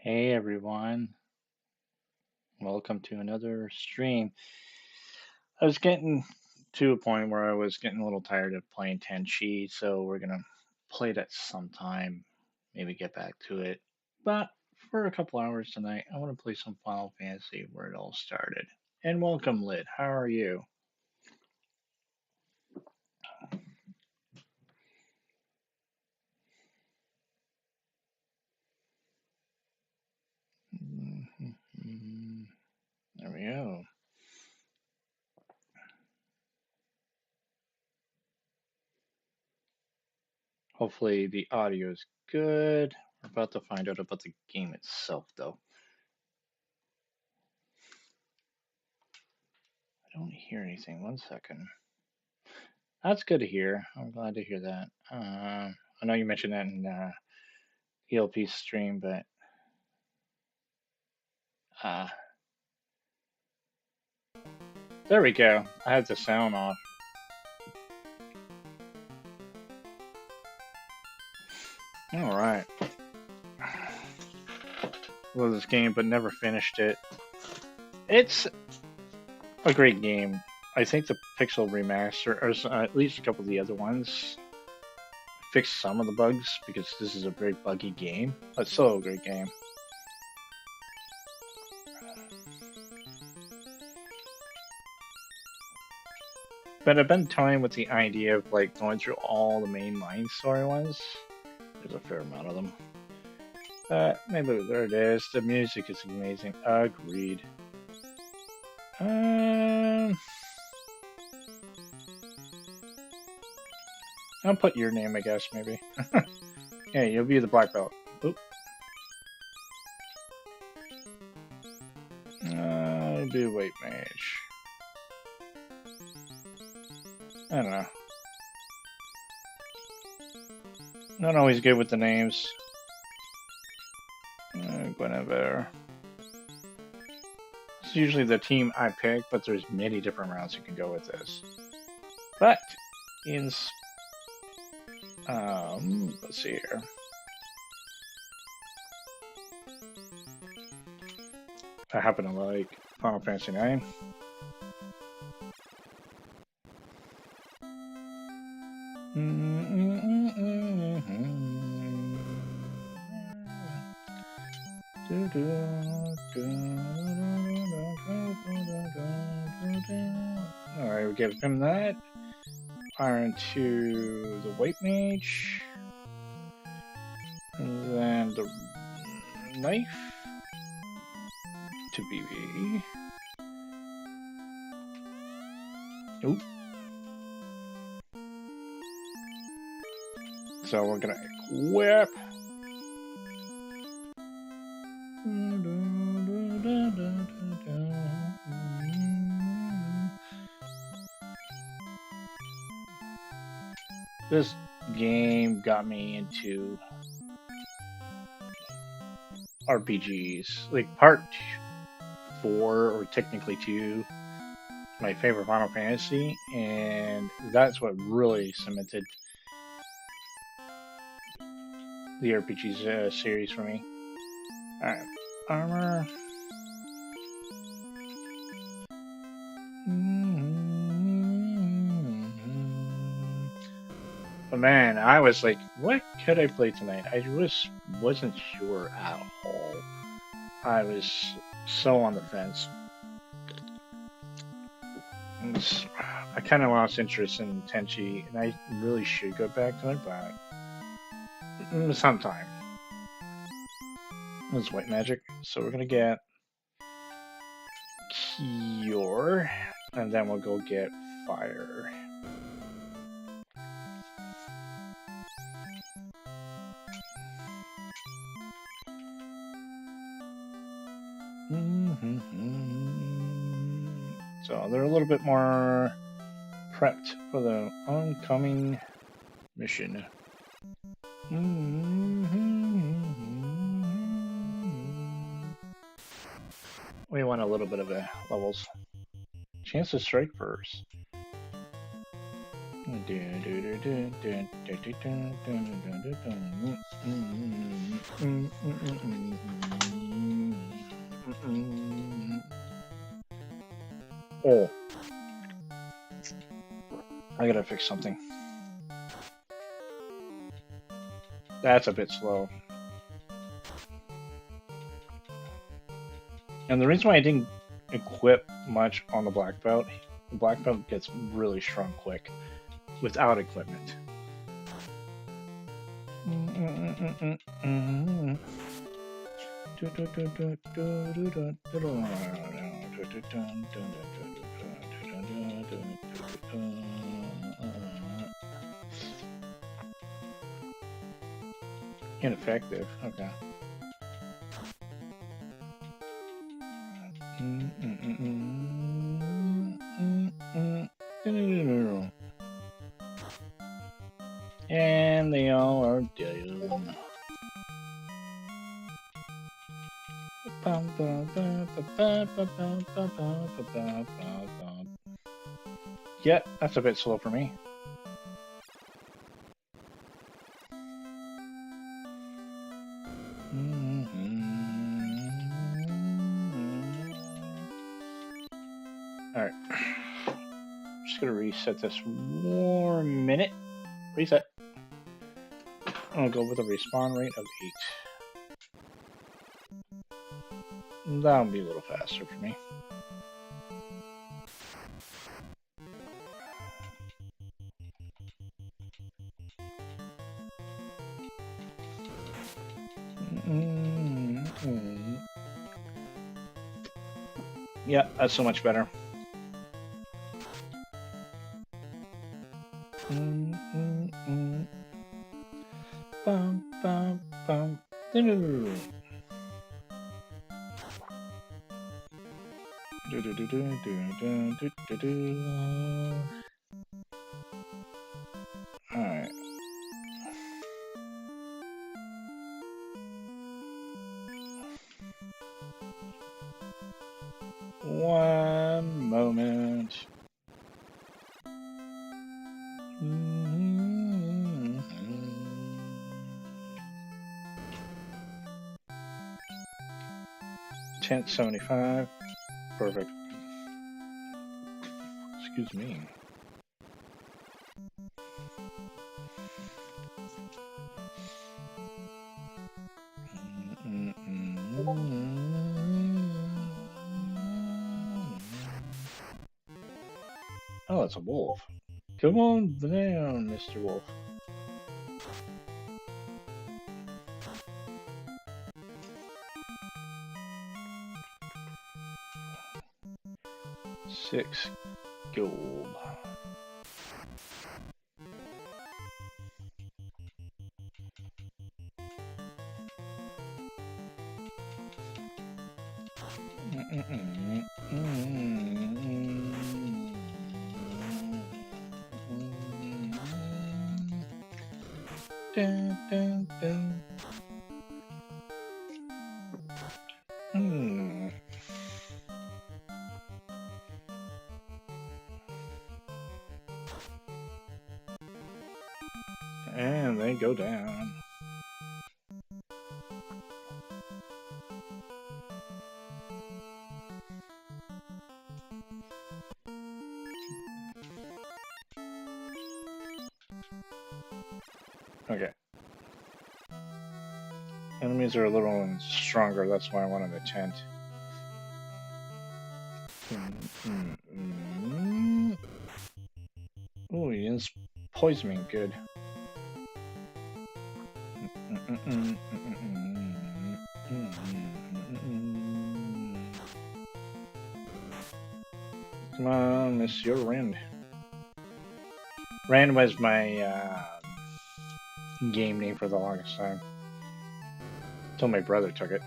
Hey everyone, welcome to another stream. I was getting to a point where I was getting a little tired of playing Tenchi, so we're gonna play that sometime, maybe get back to it. But for a couple hours tonight, I want to play some Final Fantasy where it all started. And welcome, Lid. How are you? There we go. Hopefully the audio is good. We're about to find out about the game itself, though. I don't hear anything. One second. That's good to hear. I'm glad to hear that. I know you mentioned that in ELP stream, but uh, there we go. I had the sound off. All right. Love this game, but never finished it. It's a great game. I think the Pixel remaster, or at least a couple of the other ones, fixed some of the bugs because this is a very buggy game, but still a great game. But I've been toying with the idea of like going through all the mainline story ones. There's a fair amount of them. Maybe there it is. The music is amazing. Agreed. I'll put your name, I guess, maybe. Yeah, you'll be the black belt. Oop. I'll be white mage. I don't know. Not always good with the names. Guinevere. It's usually the team I pick, but there's many different routes you can go with this. But in let's see here. I happen to like Final Fantasy 9. Alright, we give him that. Iron to the white mage. And then the knife to BB. Oop. So we're gonna equip. This game got me into RPGs. Like part 4, or technically 2, my favorite Final Fantasy, and that's what really cemented the RPG series for me. Alright, armor. But man, I was like, what could I play tonight? I just wasn't sure at all. I was so on the fence. I kind of lost interest in Tenchi, and I really should go back to it, but sometime. It's white magic, so we're gonna get Cure, and then we'll go get Fire. So they're a little bit more prepped for the oncoming mission. We want a little bit of a levels. Chance to strike first. Oh, I gotta fix something. That's a bit slow. And the reason why I didn't equip much on the black belt gets really strong quick without equipment. Ineffective. Okay. And they all are dead. Yeah, that's a bit slow for me. Alright. Just gonna reset this 1 minute. Reset. I'll go with a respawn rate of 8. That'll be a little faster for me. Yeah, that's so much better. Bum, bum, bum. Alright. One moment. 1075. Perfect. Excuse me. Oh, it's a wolf. Come on down, Mr. Wolf. Six gold. Dun, dun, dun. And they go down. Okay. Enemies are a little stronger, that's why I wanted a tent. Oh, he didn't poison me. Good. Come on, Monsieur Rand. Rand was my game name for the longest time. Until my brother took it.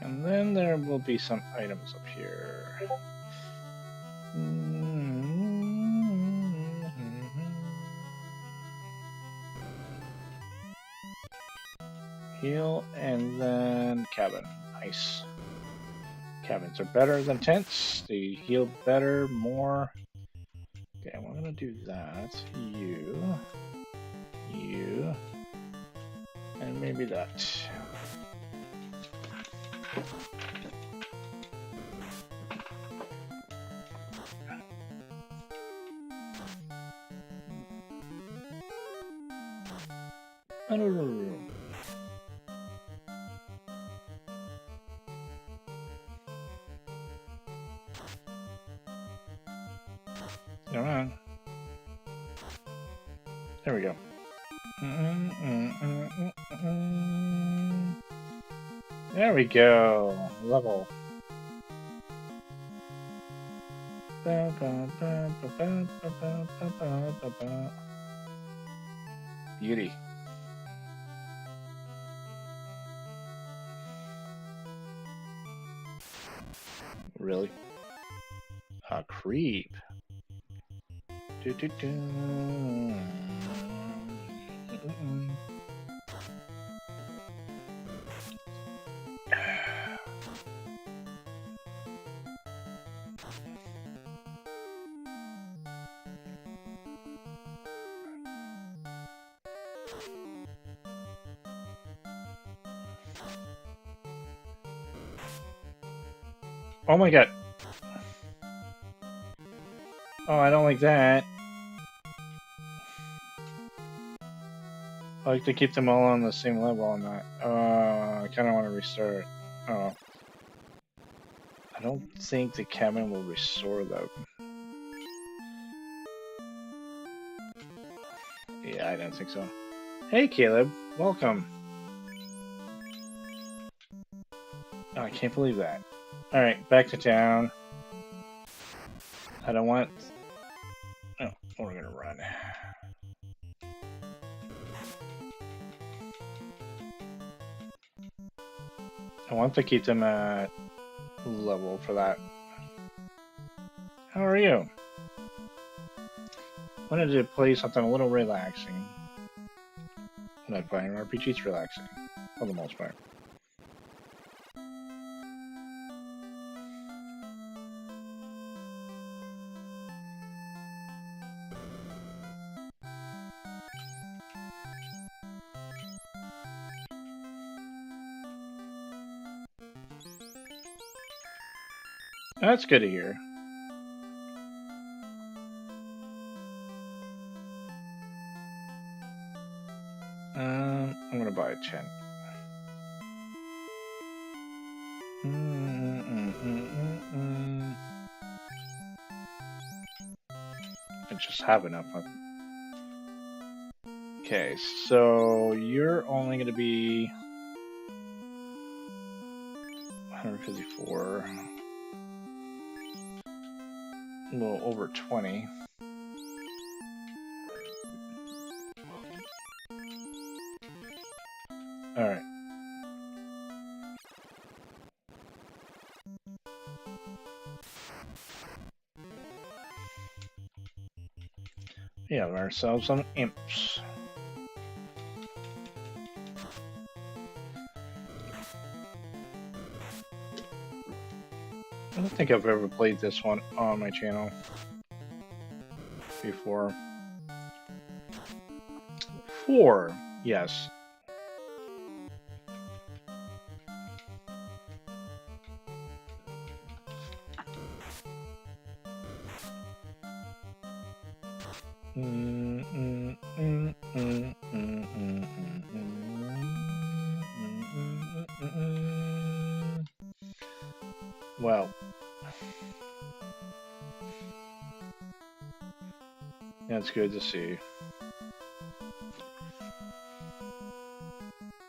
And then there will be some items up here. Heal and then cabin. Nice. Cabins are better than tents. They heal better, more. Okay, I'm gonna do that. You, and maybe that. Another room. Come on. There we go. There we go. Level. Beauty. Really? A creep. Do do do. Oh my god. Oh, I don't like that. I like to keep them all on the same level on that. I kind of want to restart. Oh. I don't think the cabin will restore them. Yeah, I don't think so. Hey, Caleb. Welcome. Oh, I can't believe that. Alright, back to town. I don't want... Oh, we're gonna run. I want to keep them at level for that. How are you? Wanted to play something a little relaxing. Not playing RPGs relaxing, for the most part. That's good to hear. I'm gonna buy a tent. I just have enough. Okay, so you're only gonna be 154. A little over 20. Alright. We have ourselves some imps. I don't think I've ever played this one on my channel before. 4, yes. Well, that's good to see.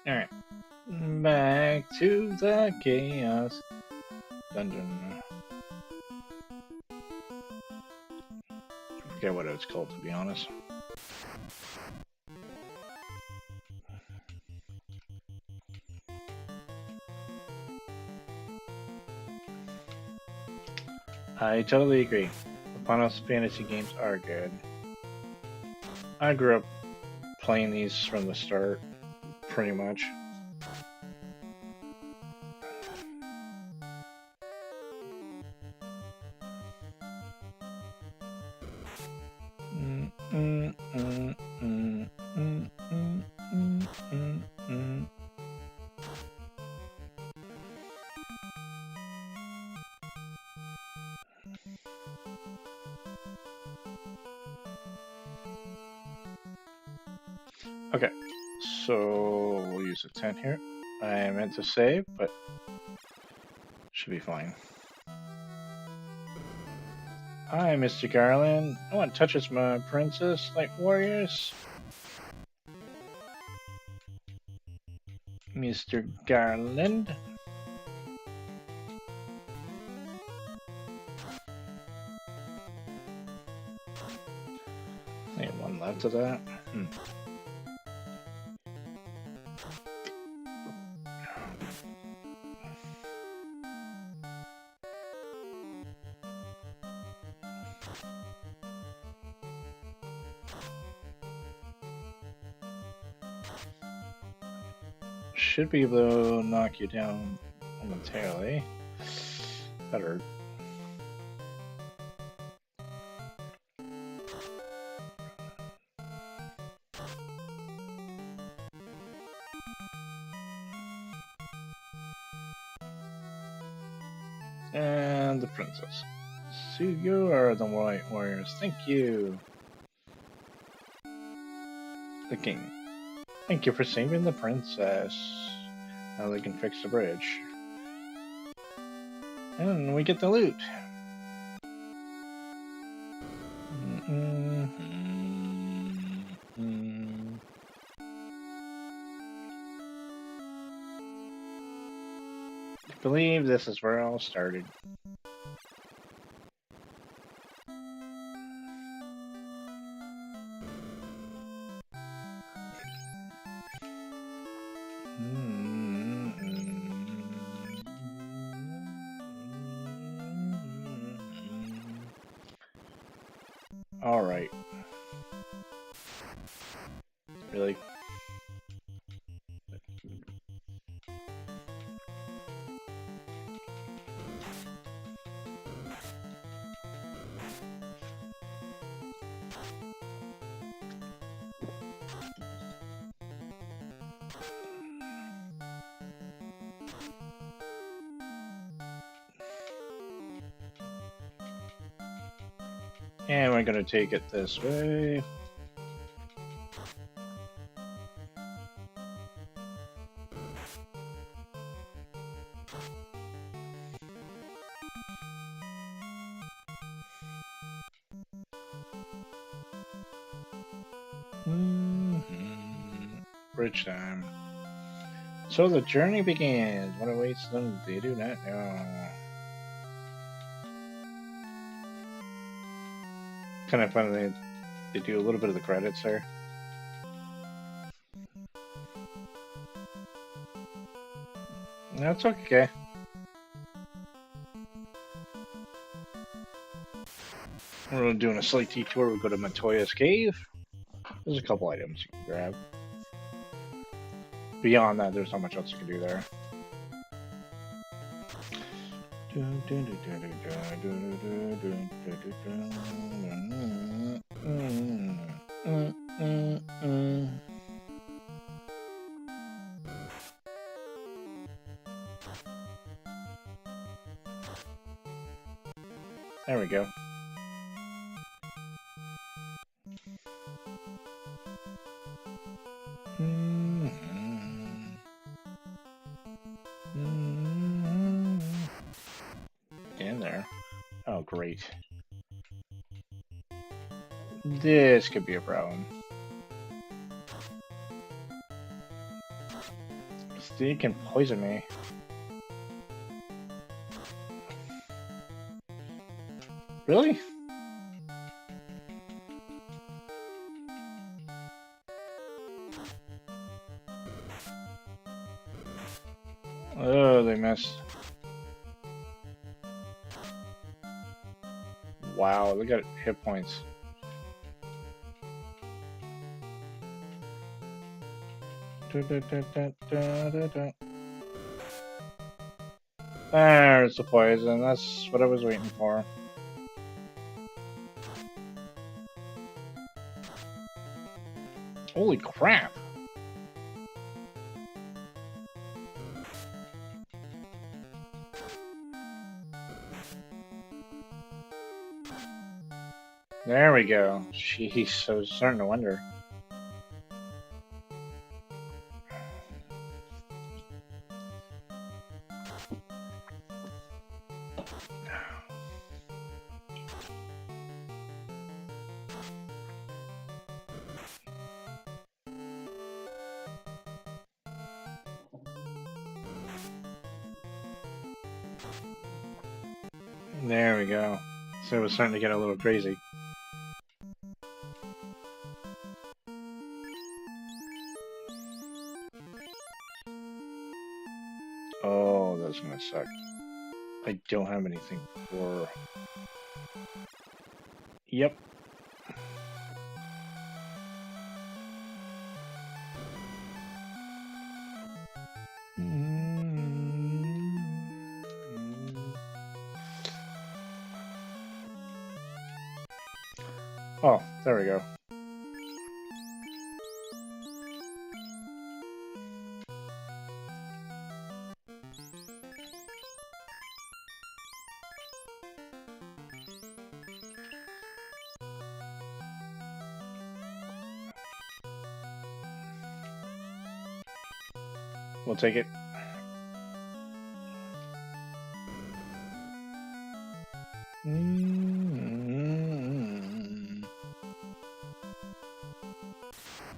Alright. Back to the chaos dungeon. I forget what it's called, to be honest. I totally agree. The Final Fantasy games are good. I grew up playing these from the start, pretty much. Okay, so we'll use a 10 here. I meant to save, but should be fine. Hi, Mr. Garland. No one touches my princess like warriors. Mr. Garland. Only one left of that. Should be able to knock you down momentarily. Better. And the princess. So you are the white warriors. Thank you. The king. Thank you for saving the princess. Now they can fix the bridge. And we get the loot. I believe this is where it all started. All right. Really? And we're gonna take it this way. Bridge time. So the journey begins. What awaits them? They do not know. Kind of funny they do a little bit of the credits there. That's okay. We're doing a slight detour. We go to Montoya's cave. There's a couple items you can grab. Beyond that, there's not much else you can do there. There we go. In there. Oh, great. This could be a problem. Steve can poison me. Really? Oh, they missed. Wow, they got hit points. There's the poison. That's what I was waiting for. Holy crap! There we go. Jeez, I was starting to wonder. There we go. So it was starting to get a little crazy. Oh, that's gonna suck. I don't have anything for... Yep. Oh, there we go. We'll take it.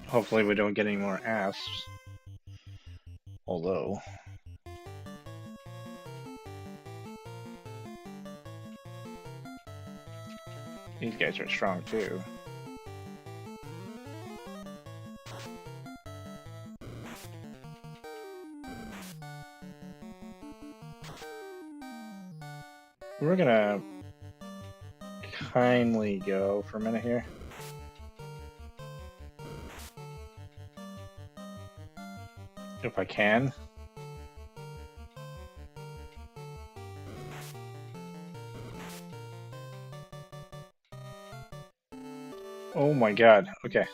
Hopefully we don't get any more asps. Although... these guys are strong too. We're gonna kindly go for a minute here. If I can. Oh my god, okay.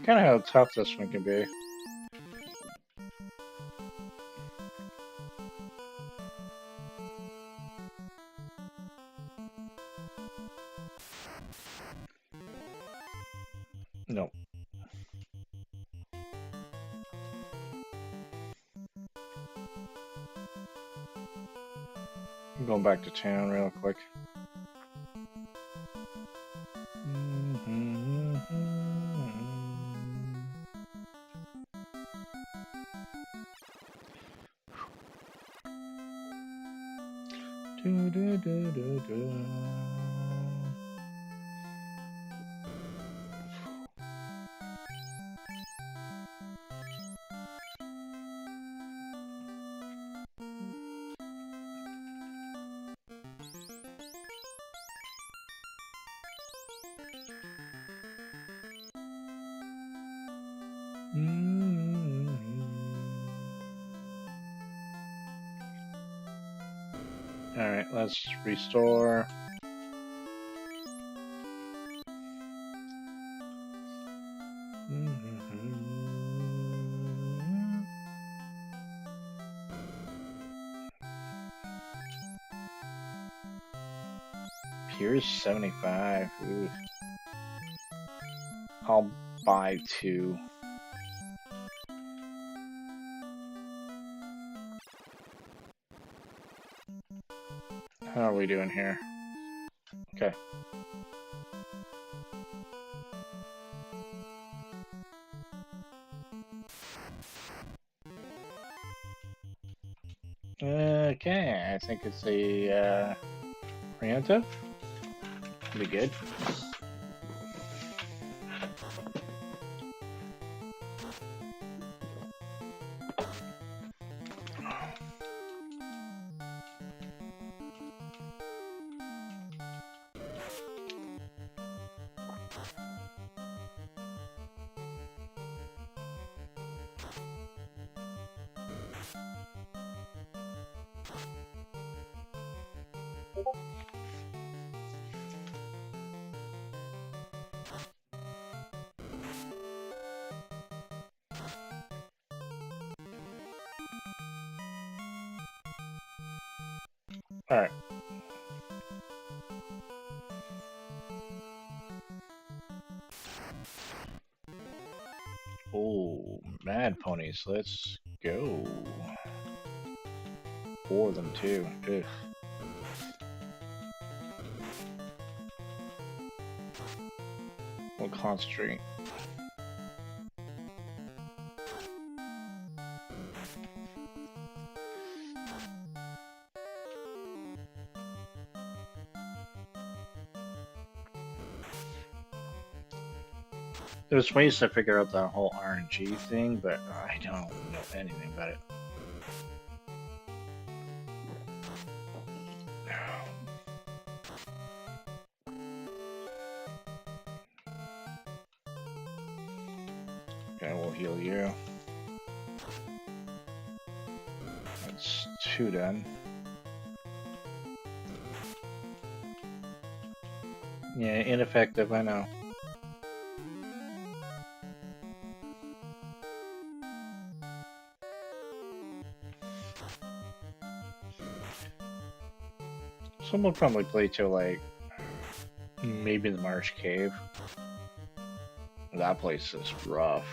Kind of how tough this one can be. No. I'm going back to town real quick. Alright, let's restore. Here's 75. Ooh. I'll buy 2. How are we doing here? Okay. Okay, I think it's a preemptive. Be good. Alright. Oh, mad ponies. Let's go. 4 of them too. Ugh. We'll concentrate. There's ways to figure out the whole RNG thing, but I don't know anything about it. Okay, we'll heal you. That's 2 done. Yeah, ineffective, I know. Someone will probably play till like maybe the Marsh Cave. That place is rough.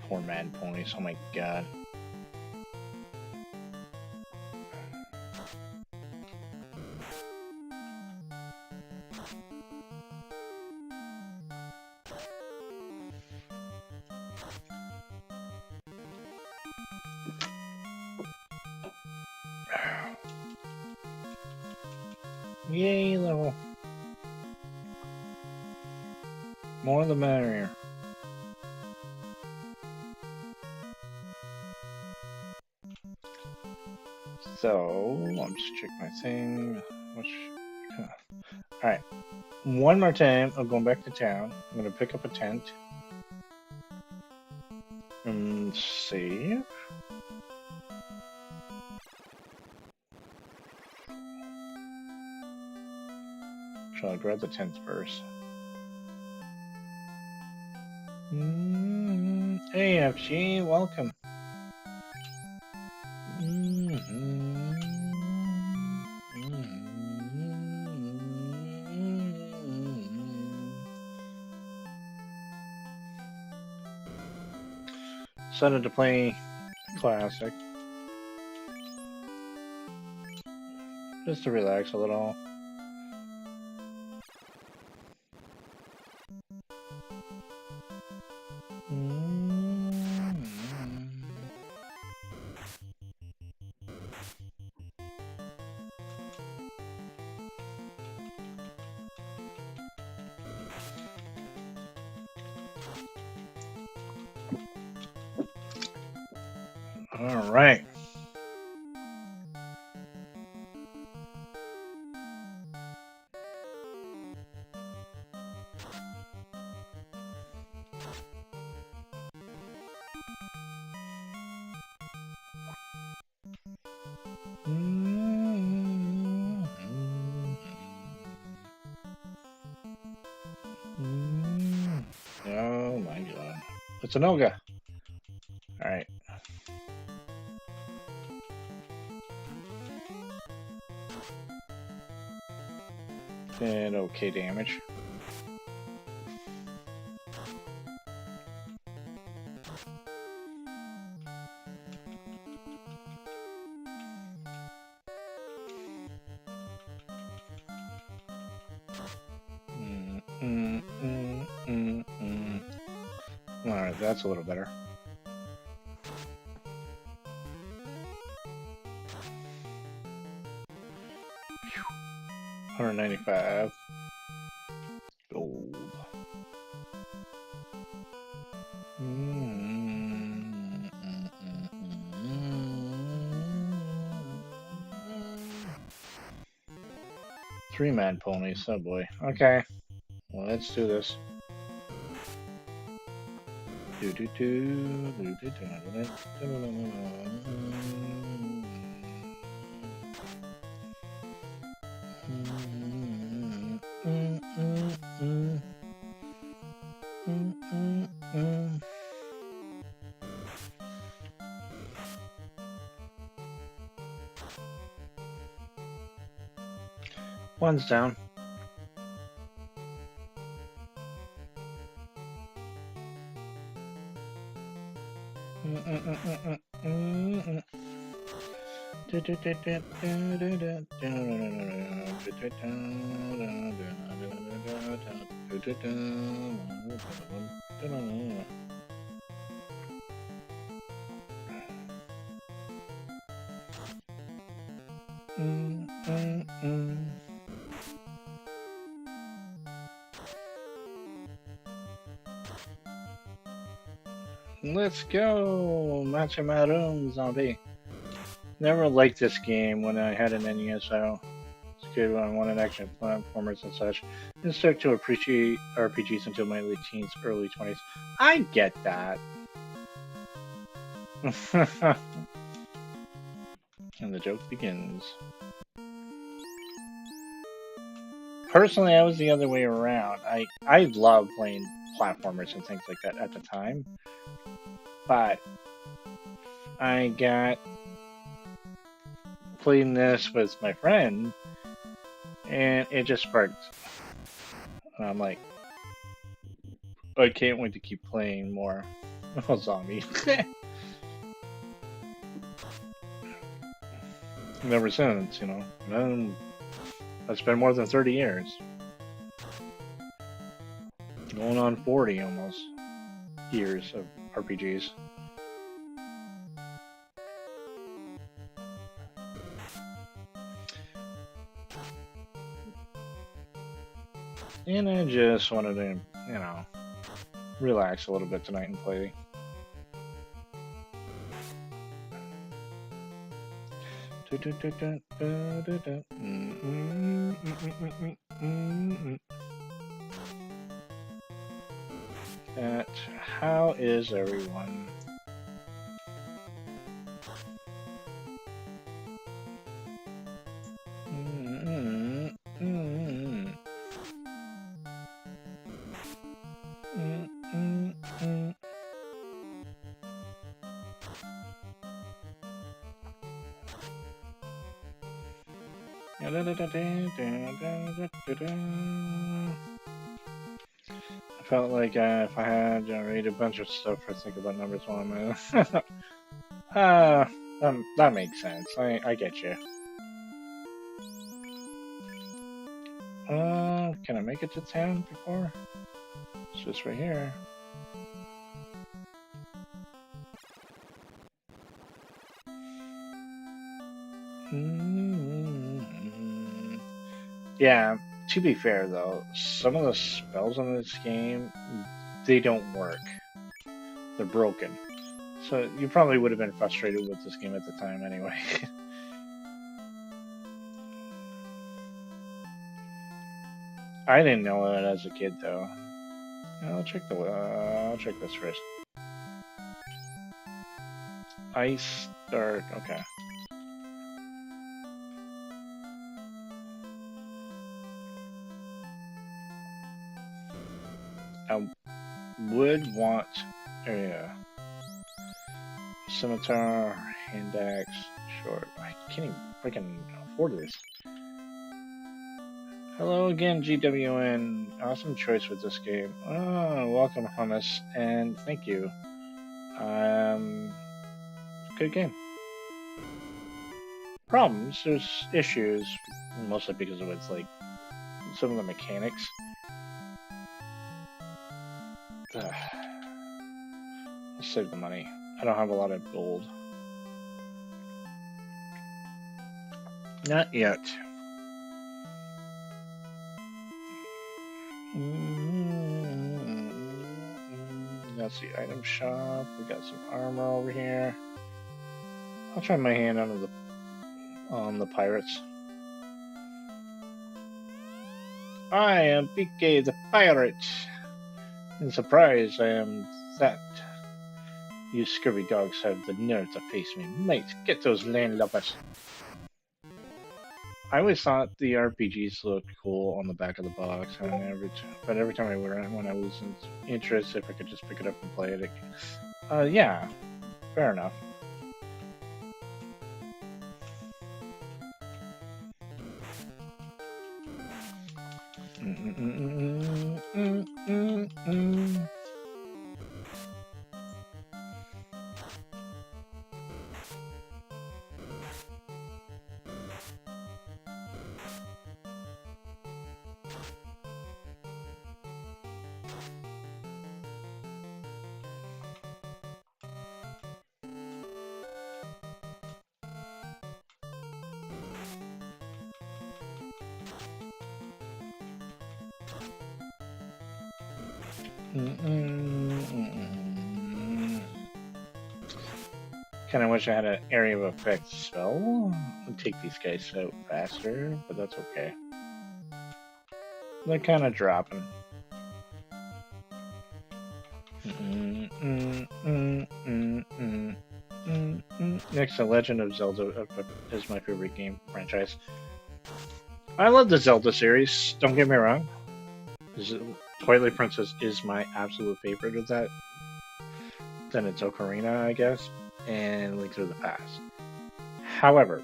Poor man ponies, oh my god. Yay, level. More the merrier. So, I'm just checking my thing. Alright. One more time, I'm going back to town. I'm gonna pick up a tent. And save. So I'll grab the tent first. Hey, FG, welcome. Decided to play classic. Just to relax a little. All right. Oh my god. It's an ogre. Alright. And okay damage. Alright, that's a little better. $195. Gold. Three-man ponies, oh boy. Okay, well, let's do this. One's down. Let's go, Machimarum Zombie. Never liked this game when I had an NES. It's good when I wanted action platformers and such. Didn't start to appreciate RPGs until my late teens, early 20s. I get that. And the joke begins. Personally, I was the other way around. I love playing platformers and things like that at the time, but I got playing this with my friend, and it just sparked. And I'm like, I can't wait to keep playing more. Oh, zombie. Ever since, you know. It's been more than 30 years. Going on 40 almost years of RPGs. And I just wanted to, you know, relax a little bit tonight and play. How is everyone? I felt like if I had to read a bunch of stuff or think about numbers while I'm that makes sense. I get you. Can I make it to town before? It's just right here. Yeah, to be fair though, some of the spells in this game, they don't work. They're broken. So you probably would have been frustrated with this game at the time anyway. I didn't know it as a kid though. I'll check this first. Ice start. Okay. I would want scimitar, hand axe, short. I can't even freaking afford this. Hello again, GWN. Awesome choice with this game. Oh, welcome, Hummus, and thank you. Good game. Problems, there's issues, mostly because of its like some of the mechanics. Ugh. Let's save the money. I don't have a lot of gold. Not yet. That's the item shop. We got some armor over here. I'll try my hand on the pirates. I am PK the pirate. In surprise, I am that You scurvy dogs have the nerve to face me. Mate, get those landlubbers. I always thought the RPGs looked cool on the back of the box, and but every time I went when I was interested, if I could just pick it up and play it. Yeah, fair enough. Kind of wish I had an area of effect spell. I'd take these guys out faster, but that's okay. They're kind of dropping. Next to Legend of Zelda is my favorite game franchise. I love the Zelda series, don't get me wrong. Twilight Princess is my absolute favorite of that. Then it's Ocarina, I guess, and Link to the Past. However,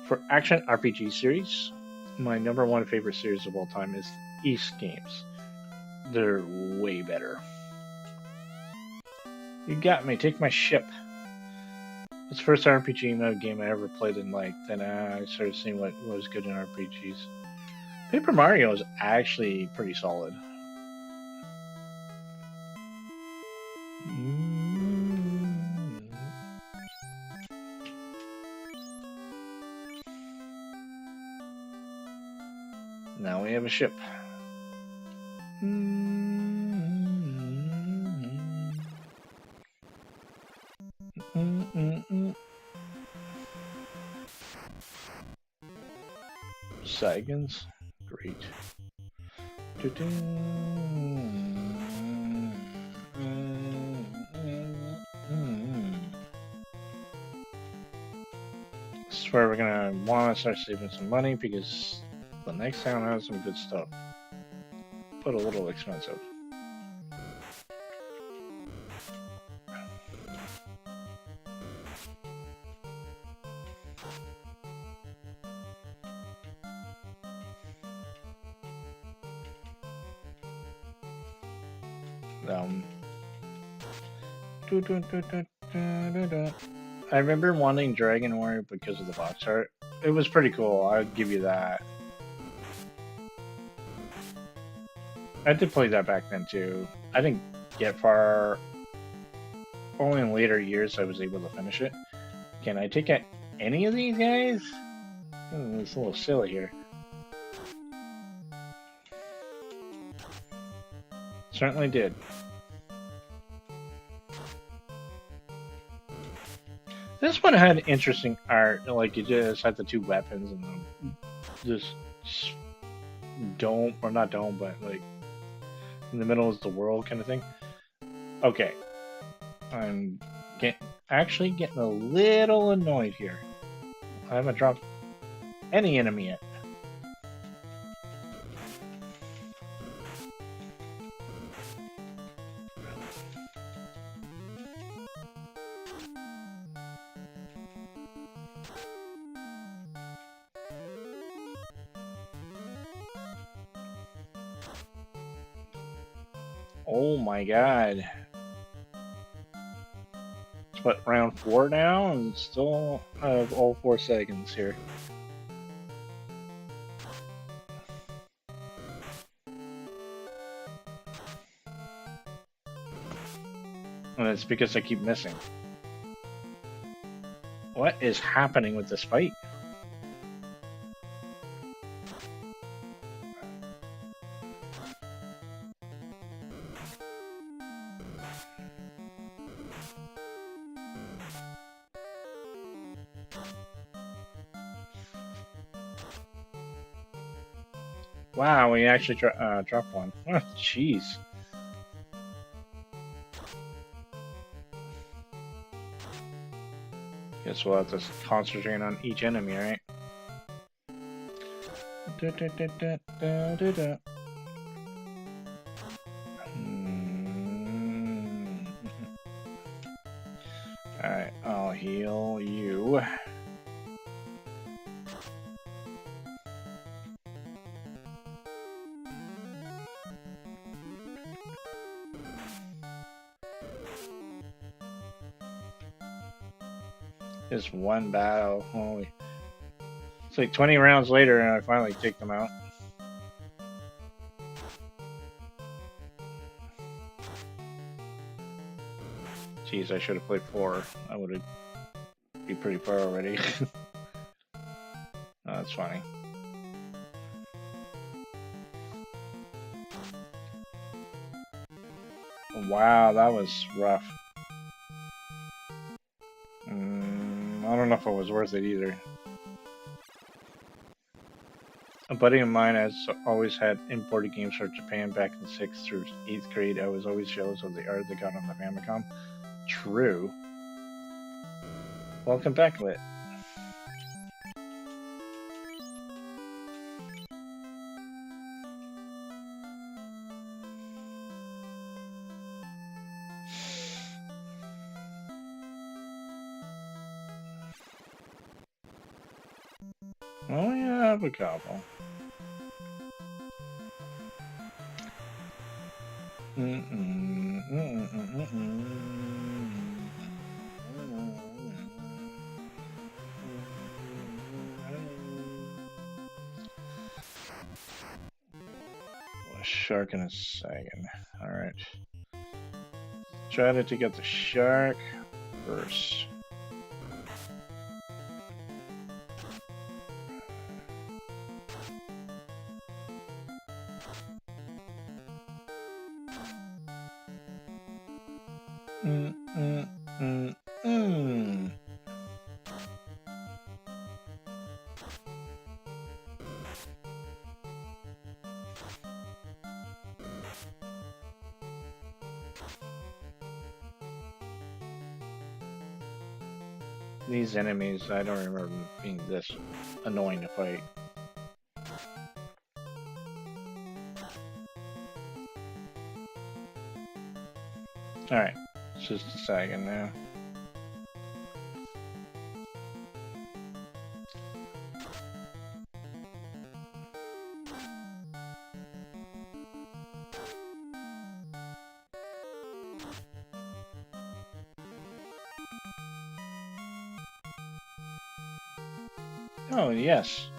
for action RPG series, my number one favorite series of all time is East games. They're way better. You got me, take my ship. It's the first RPG game I ever played and liked, and I started seeing what was good in RPGs. Paper Mario is actually pretty solid. Now we have a ship. Seconds, great. This is where we're gonna want to start saving some money because the next town has some good stuff, but a little expensive. I remember wanting Dragon Warrior because of the box art. It was pretty cool, I'd give you that. I did play that back then too. I didn't get far. Only in later years I was able to finish it. Can I take out any of these guys? It's a little silly here. Certainly did. This one had interesting art, like you just had the two weapons and this dome, or not dome, but like in the middle is the world kind of thing. Okay, I'm actually getting a little annoyed here. I haven't dropped any enemy yet. Oh my god. It's what, round 4 now? And still have all 4 seconds here. And it's because I keep missing. What is happening with this fight? Wow, we actually dropped one. Oh, jeez. Guess we'll have to concentrate on each enemy, right? Alright, I'll heal you. Just one battle. Holy. It's like 20 rounds later and I finally take them out. Jeez, I should have played 4. I would have be pretty far already. Oh, that's funny. Wow, that was rough. I don't know if it was worth it either. A buddy of mine has always had imported games from Japan back in 6th through 8th grade. I was always jealous of the art they got on the Famicom. True. Welcome back, Lit. Oh yeah, I have a couple. A shark in a second. Alright. Try to take out the shark first. These enemies, I don't remember them being this annoying to fight. Alright, it's just a second now. Oh, yes.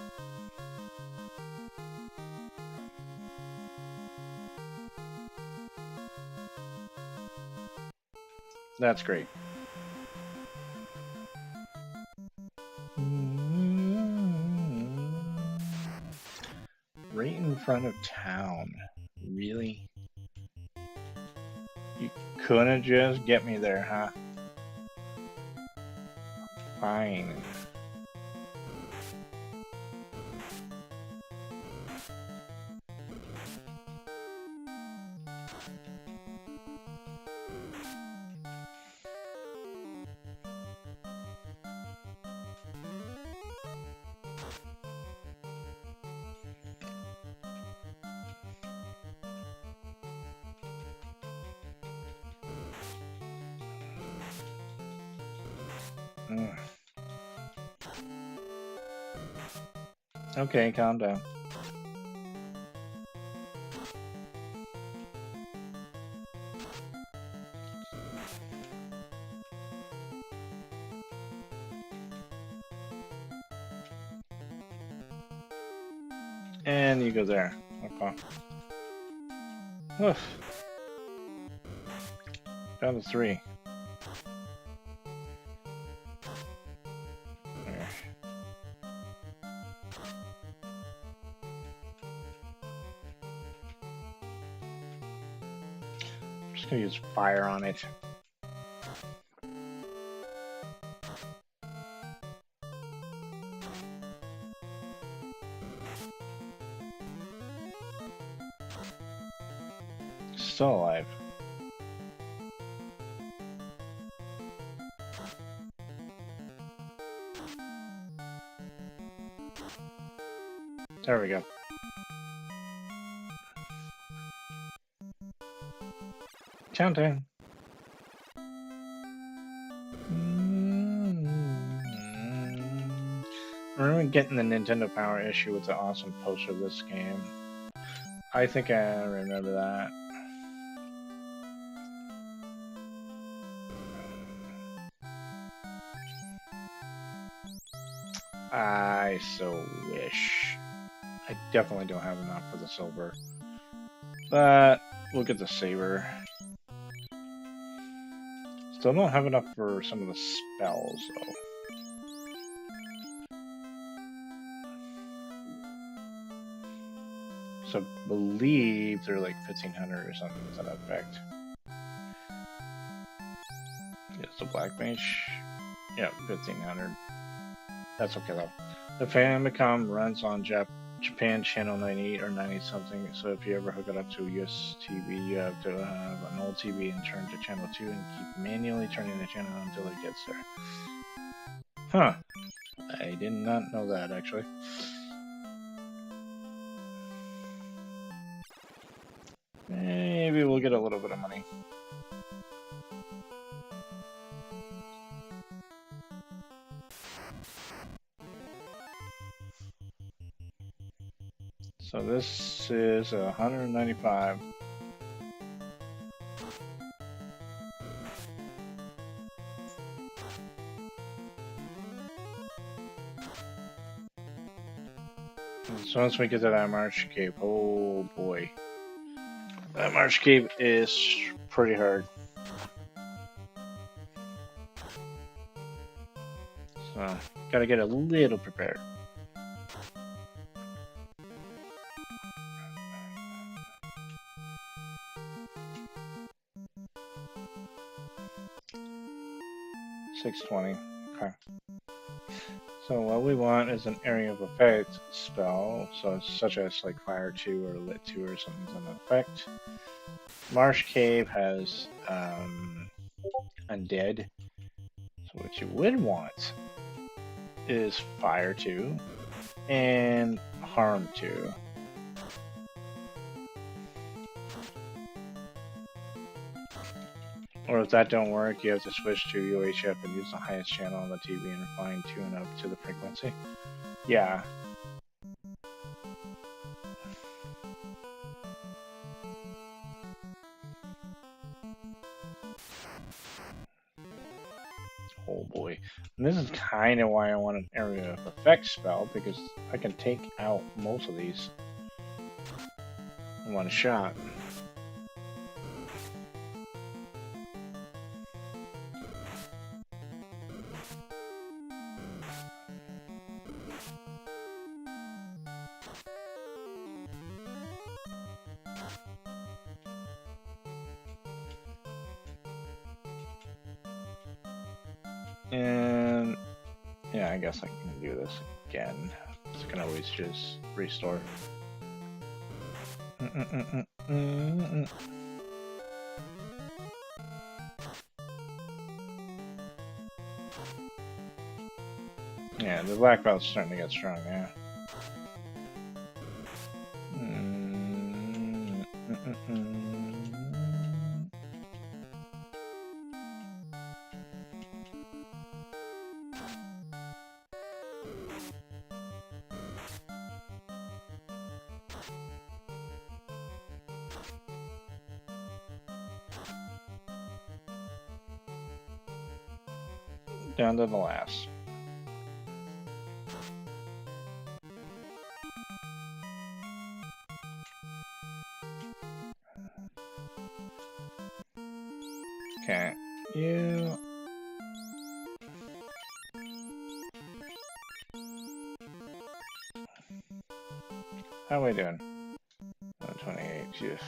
That's great. Right in front of town. Really? You couldn't just get me there, huh? Fine. Okay, calm down. And you go there. Okay. Oof. Down to 3. There. I'm just gonna use fire on it. Still alive. There we go. Countdown. I remember getting the Nintendo Power issue with the awesome poster of this game. I think I remember that. I so wish. I definitely don't have enough for the silver. But we'll get the saber. Still don't have enough for some of the spells, though. So I believe they're like 1500 or something to that effect. Yes, the black mage. Yeah, 1500. That's okay though. The Famicom runs on Japan channel 98 or 90 something, so if you ever hook it up to a US TV, you have to have an old TV and turn to channel 2 and keep manually turning the channel until it gets there. Huh. I did not know that actually. Maybe we'll get a little bit of money. So this is 195. So once we get to that Marsh Cave, oh boy. That Marsh Cave is pretty hard. So, gotta get a little prepared. $620. Okay. So what we want is an area of effect spell, so such as like Fire 2 or Lit 2 or something to that effect. Marsh Cave has Undead. So what you would want is Fire 2 and Harm 2. Or if that don't work, you have to switch to UHF and use the highest channel on the TV and fine tune up to the frequency. Yeah. Oh boy. And this is kind of why I want an area of effect spell, because I can take out most of these in one shot. And yeah, I guess I can do this again. I can always just restore. Yeah, the black belt's starting to get strong now. Down to the last. Okay, you. How are we doing? 128, jeez.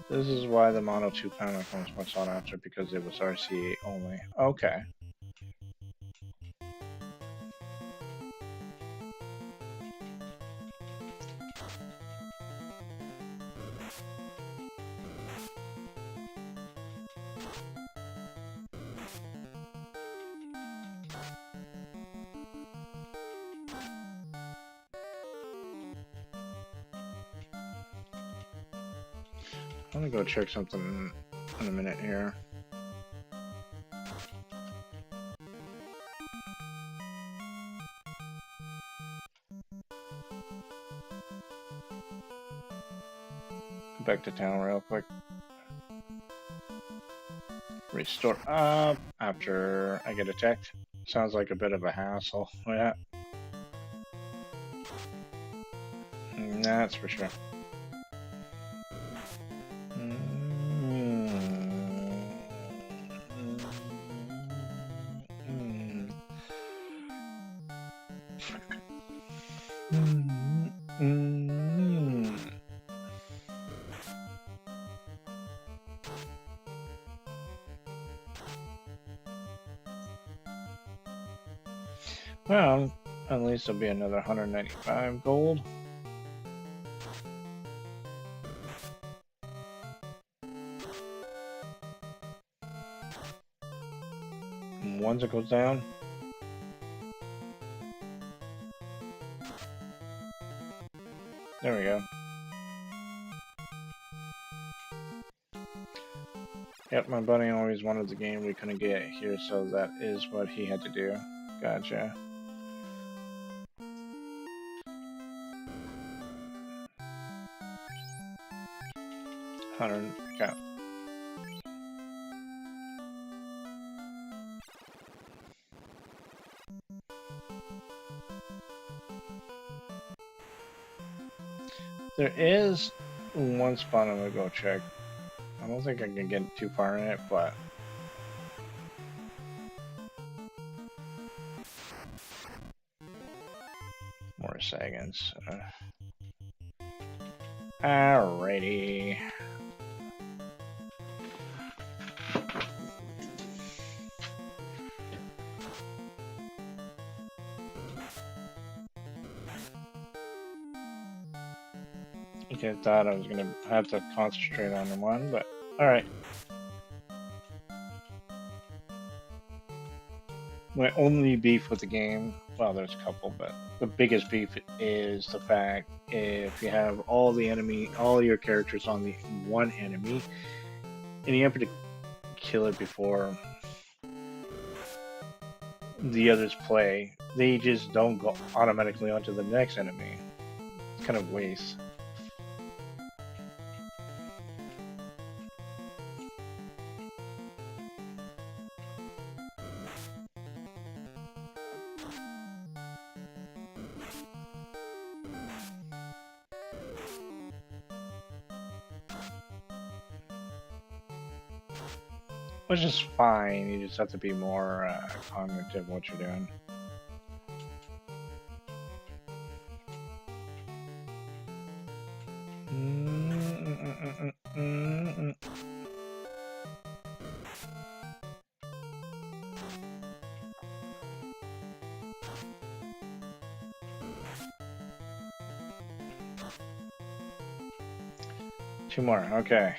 This is why the Mono 2 panel was more sought after, because it was RCA only. Okay. I'm gonna go check something in a minute here. Go back to town real quick. Restore up after I get attacked. Sounds like a bit of a hassle. Yeah. That's for sure. Well, at least it'll be another 195 gold. And once it goes down, there we go. Yep, my buddy always wanted the game we couldn't get here, so that is what he had to do. Gotcha. Okay. There is one spot I'm gonna go check. I don't think I can get too far in it, but more seconds. Alrighty. Okay, I thought I was gonna have to concentrate on the one, but alright. My only beef with the game, well, there's a couple, but the biggest beef is the fact if you have all your characters on the one enemy, and you have to kill it before the others play, they just don't go automatically onto the next enemy. It's kind of waste. Which is fine, you just have to be more cognitive what you're doing. Two more, okay.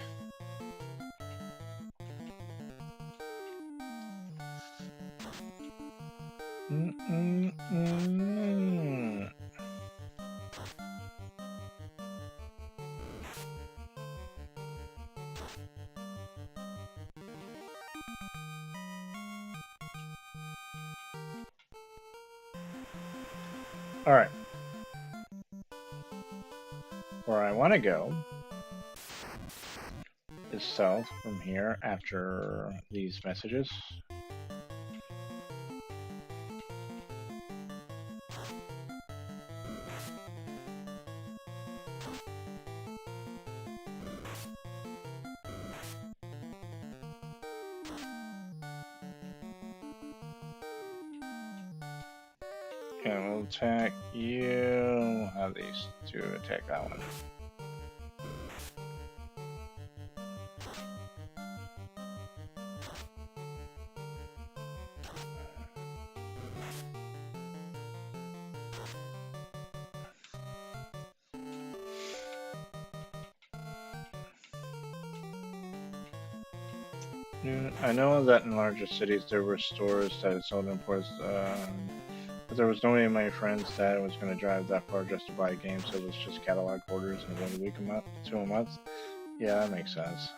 Alright. Where I want to go is south from here after these messages. And we'll attack you. How these two attack that one. I know that in larger cities there were stores that sold imports, but there was no one of my friends that was going to drive that far just to buy a game, so it was just catalog orders and 1 week a month, 2 a month. Yeah, that makes sense.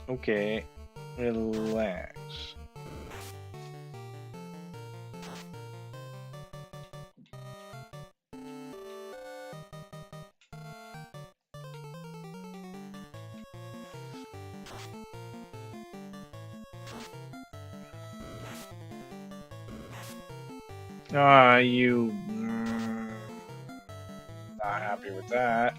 Okay, relax. You not happy with that.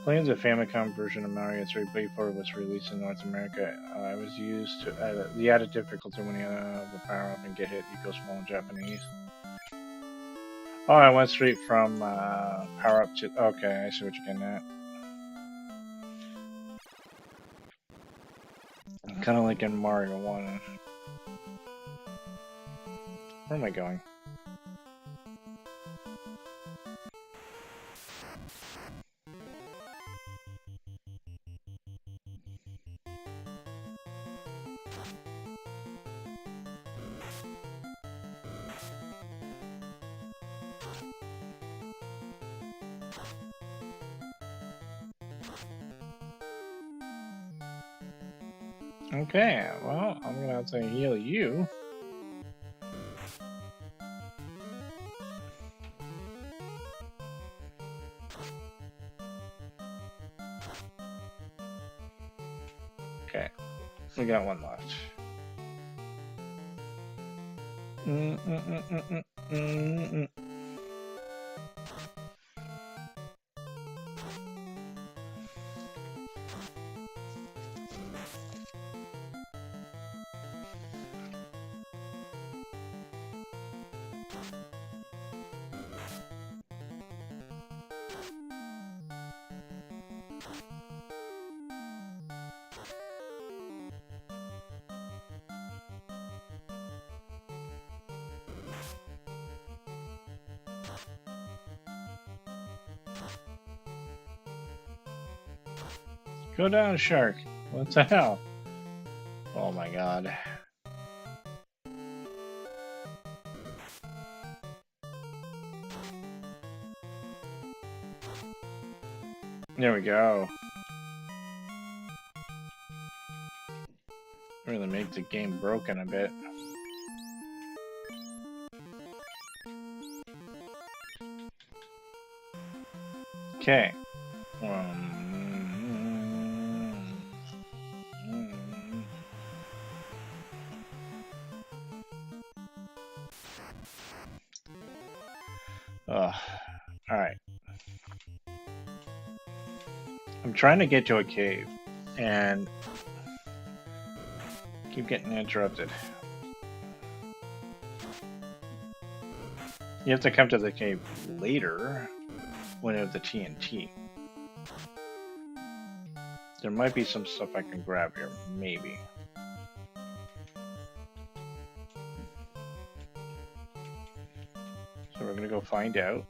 Playing the Famicom version of Mario 3 before it was released in North America, I was used to the added difficulty when you have the power up and get hit, you go small in Japanese. Oh, I went straight from power up to. Okay, I see what you're getting at. Kind of like in Mario 1. Where am I going? Okay, well, I'm gonna have to heal you. Okay, we got one left. Go down, shark. What the hell? Oh my god. There we go. Really make the game broken a bit. Okay. Alright. I'm trying to get to a cave and keep getting interrupted. You have to come to the cave later when you have the TNT. There might be some stuff I can grab here, maybe. So we're gonna go find out.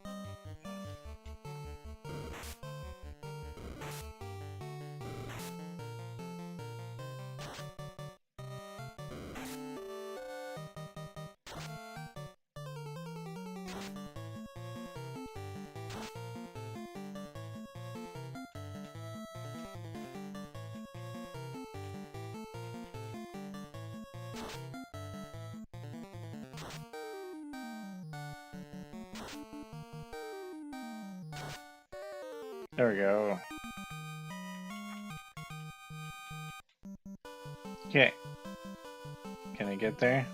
There we go. Okay. Can I get there?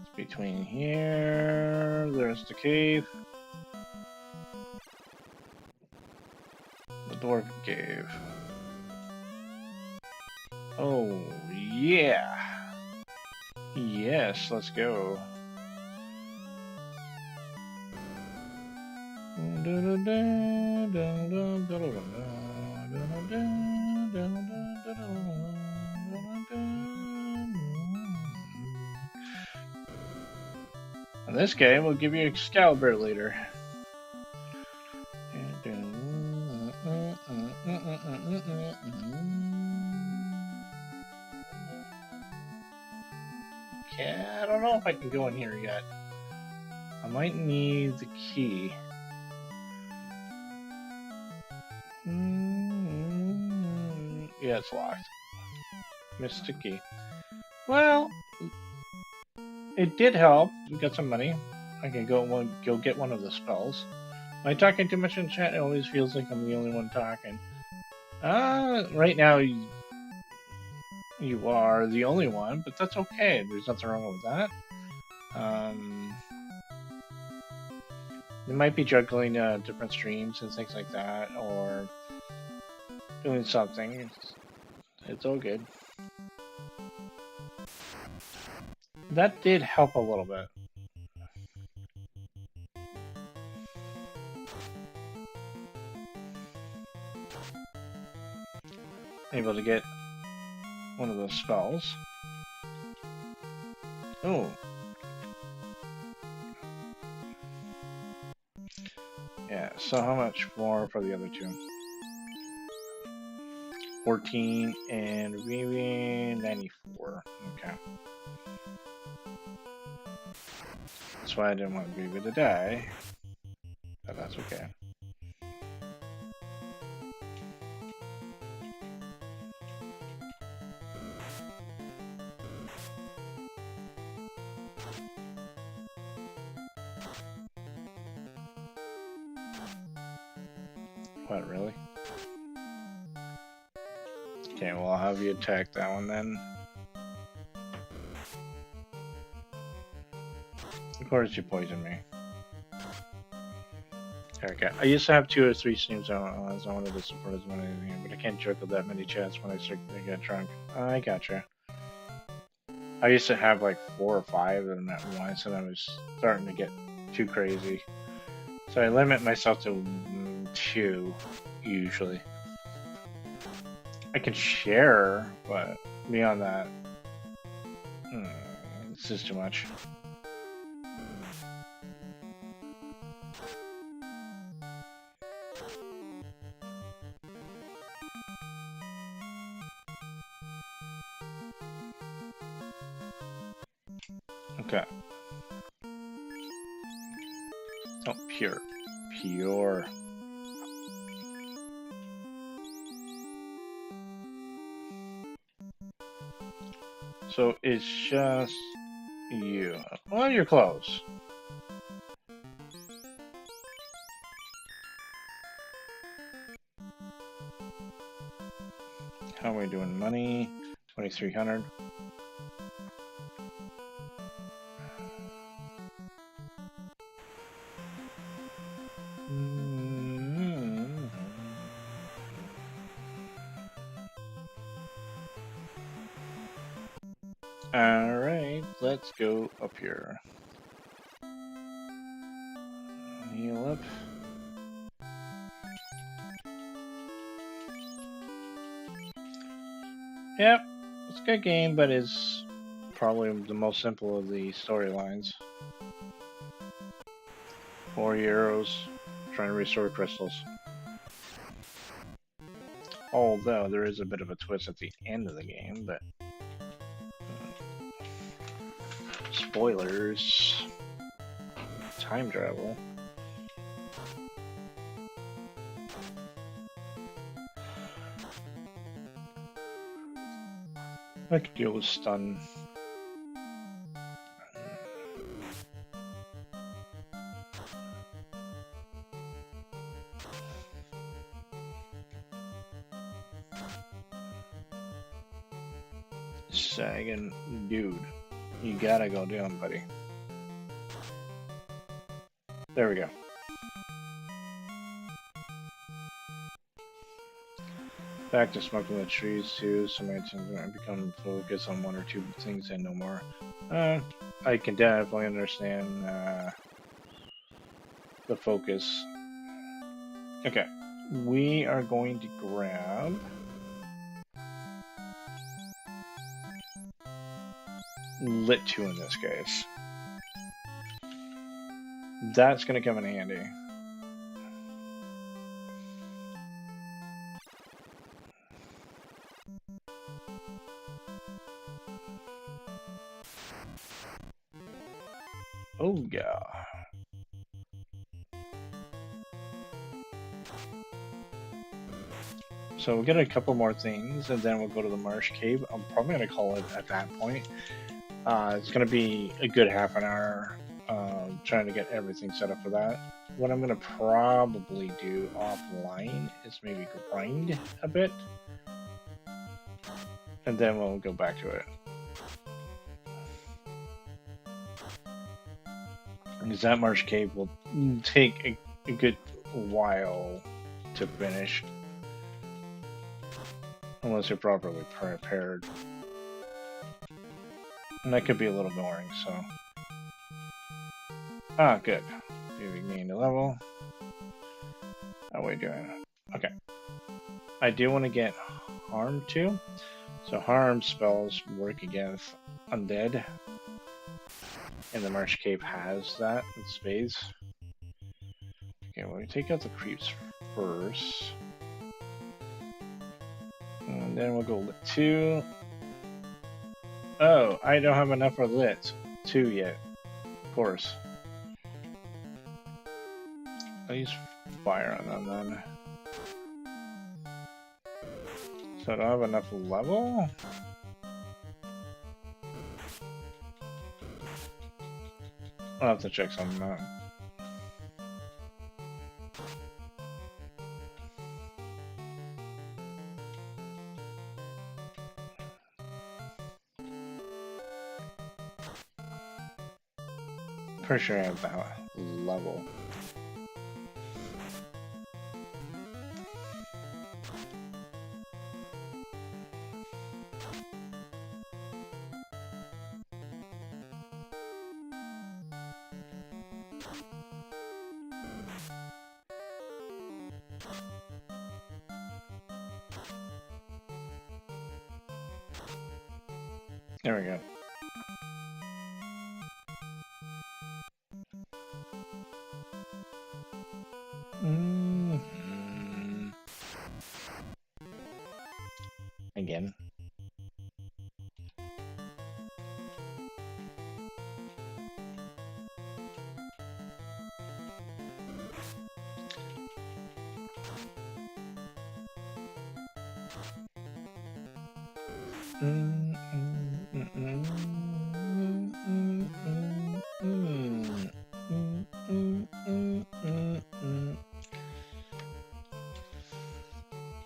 It's between here. There's the cave. The dwarven cave. Oh, yeah. Yes, let's go. In this game, we'll give you Excalibur later. Okay, I don't know if I can go in here yet. I might need the key. Yeah, it's locked. Missed the key. Well, it did help. We got some money. I can go get one of the spells. Am I talking too much in chat? It always feels like I'm the only one talking. Right now you are the only one, but that's okay. There's nothing wrong with that. You might be juggling different streams and things like that, or doing something. It's all good. That did help a little bit. Able to get one of those spells. Oh. Yeah, so how much more for the other two? 14 and maybe 94. Okay. That's why I didn't want Vivi to die. But that's okay. What, really? Okay, well, I'll have you attack that one then. Of course you poisoned me. Okay, I used to have 2 or 3 streams on, as I wanted to support as many, but I can't juggle that many chats when I start to get drunk. I gotcha. I used to have like 4 or 5 of them at once, and I was starting to get too crazy. So I limit myself to 2, usually. I can share, but beyond that, it's just too much. Okay. Oh, pure. Pure. So it's just you. Well, you're close. How are we doing? Money? 2,300. Alright, let's go up here. Heal up. Yep, it's a good game, but it's probably the most simple of the storylines. 4 heroes trying to restore crystals. Although there is a bit of a twist at the end of the game, but spoilers. Time travel. I could deal with stun. Sagan, dude, you gotta go down, buddy. There we go. Back to smoking the trees too, so my attention become focused on 1 or 2 things and no more. I can definitely understand the focus. Okay, we are going to grab Lit 2 in this case. That's gonna come in handy. Oh yeah. So we'll get a couple more things, and then we'll go to the Marsh Cave. I'm probably gonna call it at that point. It's gonna be a good half an hour trying to get everything set up for that. What I'm gonna probably do offline is maybe grind a bit, and then we'll go back to it. Because that Marsh Cave will take a good while to finish. Unless you're properly prepared. And that could be a little boring, so. Ah, good. We gained a level. How are we doing? Okay. I do want to get harm too. So harm spells work against undead. And the Marsh Cave has that in spades. Okay, well, we take out the creeps first. And then we'll go lit 2. Oh, I don't have enough for lit 2 yet. Of course. I'll use fire on them then. So I don't have enough level? I'll have to check something out. Pretty sure I have that level. There we go. Again.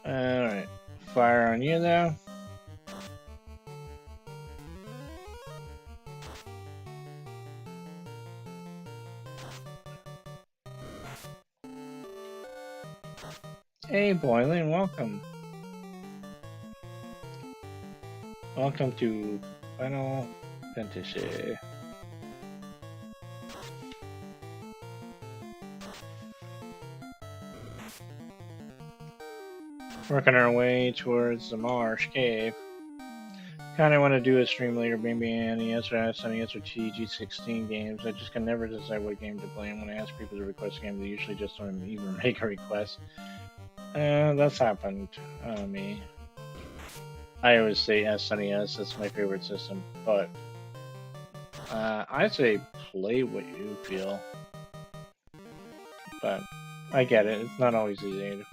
Alright, fire on you now. Hey Boiling, welcome. Welcome to Final Fantasy. Working our way towards the Marsh Cave. Kinda want to do a stream later, maybe NES or SNES or TG16 games. I just can never decide what game to play, and when I ask people to request a game, they usually just don't even make a request. That's happened to me. I always say SNES, that's my favorite system, but I say play what you feel. But I get it, it's not always easy to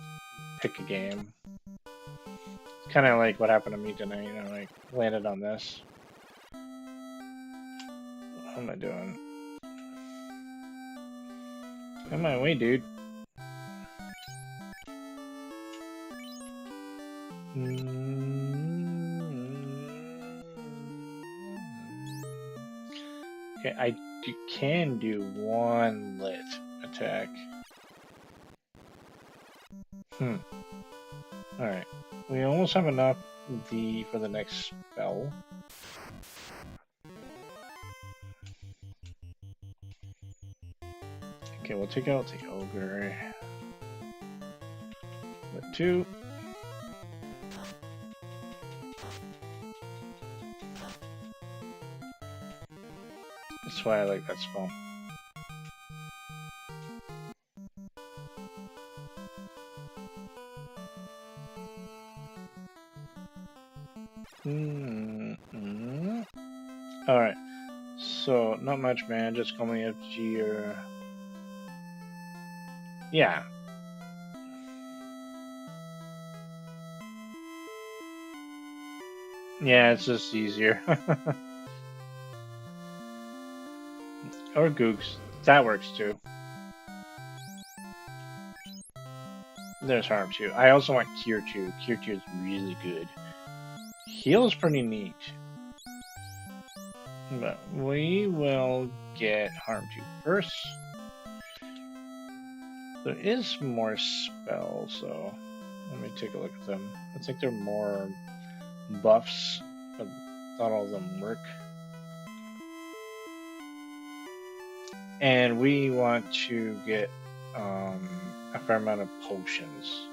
pick a game. It's kind of like what happened to me tonight, you know, like landed on this. What am I doing? Come my way, dude. Okay, I can do one lit attack. Alright. We almost have enough for the next spell. Okay, we'll take out the ogre. Lit 2. That's why I like that spell. Alright. So, not much, man. Just coming up to your... Yeah. Yeah, it's just easier. Or Googs. That works too. There's harm too. I also want Cure 2. Cure 2 is really good. Heal is pretty neat. But we will get harm 2 first. There is more spells, so let me take a look at them. I think there are more buffs, but not all of them work. And we want to get a fair amount of potions.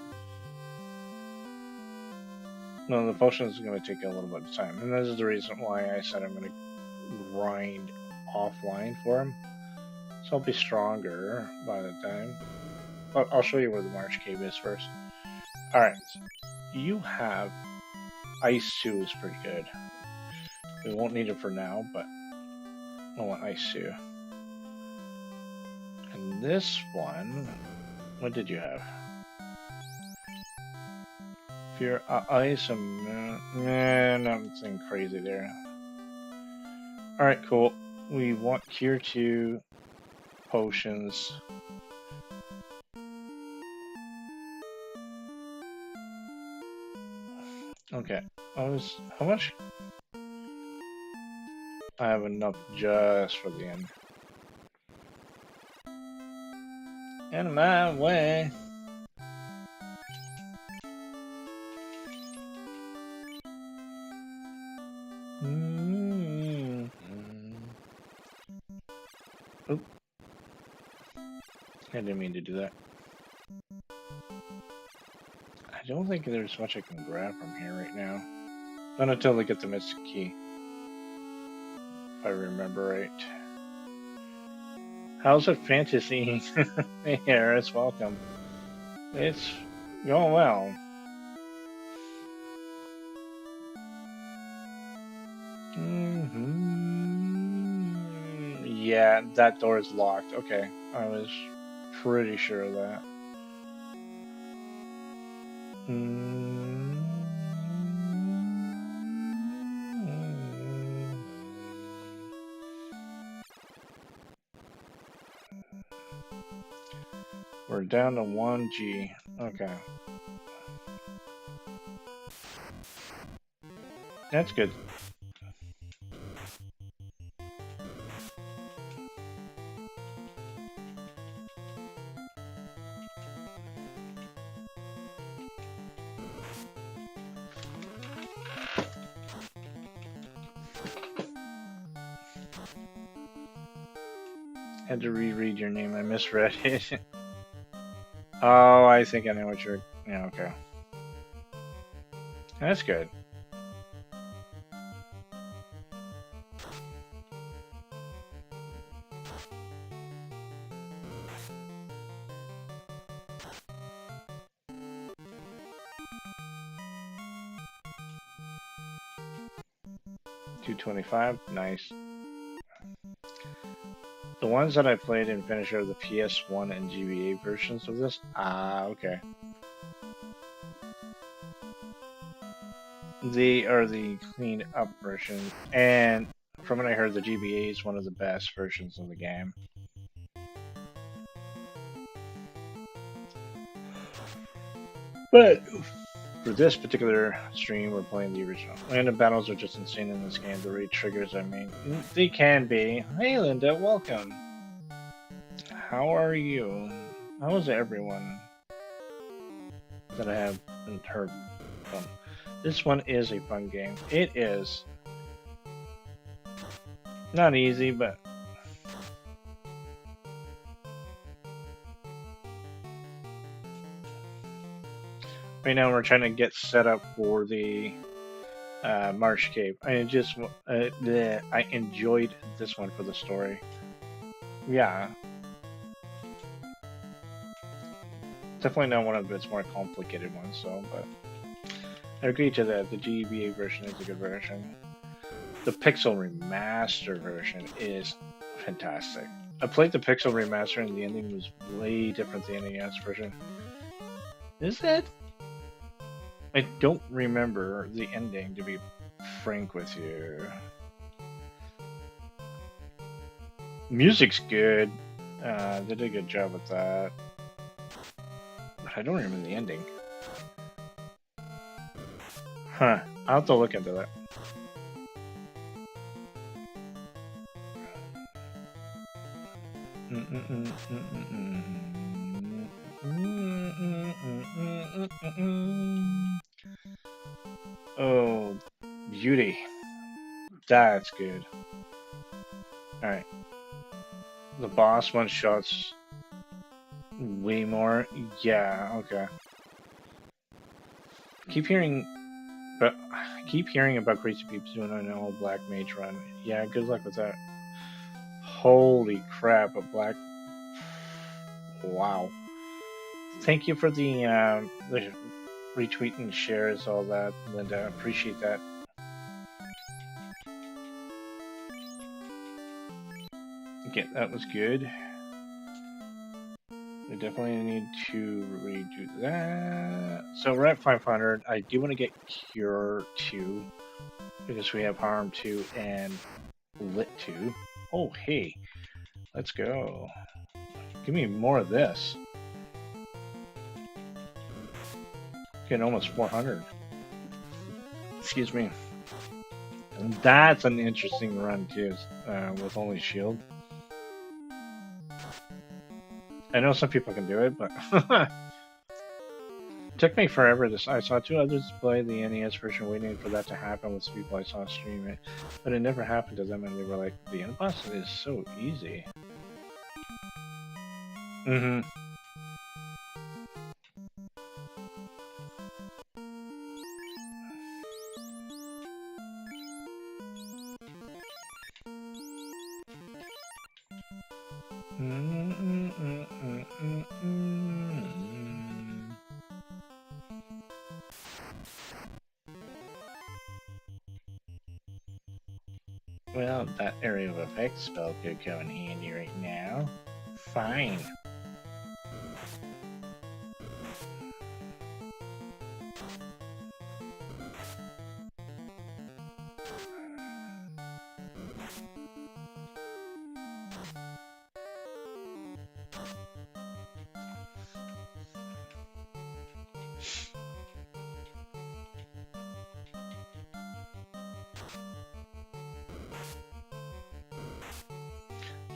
No, the potions are going to take a little bit of time, and this is the reason why I said I'm going to grind offline for them. So I'll be stronger by the time. But I'll show you where the March Cave is first. Alright, you have Ice 2 is pretty good. We won't need it for now, but I want Ice 2. And this one, what did you have? Fear Ice and nothing crazy there. Alright, cool. We want Cure 2 potions. Okay. How much? I have enough just for the end. And my way. Oop. I didn't mean to do that. I don't think there's much I can grab from here right now. Not until I get the Mystic Key. If I remember right. How's it fantasy? Hey, Harris, welcome. It's going well. Yeah, that door is locked. Okay, I was pretty sure of that. We're down to 1G. Okay. That's good. Had to reread your name. I misread it. Oh, I think I know what you're... Yeah, okay. That's good. $225, nice. The ones that I played and finished are the PS1 and GBA versions of this. Ah, okay. They are the cleaned up versions, and from what I heard, the GBA is one of the best versions of the game. But for this particular stream, we're playing the original. And the battles are just insane in this game. The raid triggers, I mean, they can be. Hey, Linda, welcome. How are you? How is everyone that I haven't heard from? This one is a fun game. It is. Not easy, but... Right now we're trying to get set up for the Marsh Cave. I enjoyed this one for the story. Yeah. Definitely not one of its more complicated ones, so, but... I agree to that. The GBA version is a good version. The Pixel Remaster version is fantastic. I played the Pixel Remaster and the ending was way different than the NES version. Is it? I don't remember the ending, to be frank with you. Music's good. They did a good job with that. But I don't remember the ending. Huh. I'll have to look into that. Oh, beauty. That's good. Alright. The boss one shots way more. Yeah, okay. Keep hearing about crazy people doing an all black mage run. Yeah, good luck with that. Holy crap, a black. Wow. Thank you for the retweet and shares, all that, Linda. Appreciate that. Okay, that was good. We definitely need to redo that. So we're at 500. I do want to get Cure 2 because we have Harm 2 and Lit 2. Oh, hey. Let's go. Give me more of this. Getting almost 400. Excuse me. And that's an interesting run too, with only shield. I know some people can do it, but it took me forever. I saw 2 others play the NES version, waiting for that to happen with people I saw stream it, but it never happened to them, and they were like, "The end boss is so easy." Mm-hmm. Well, that area of effect spell could come in handy right now. Fine.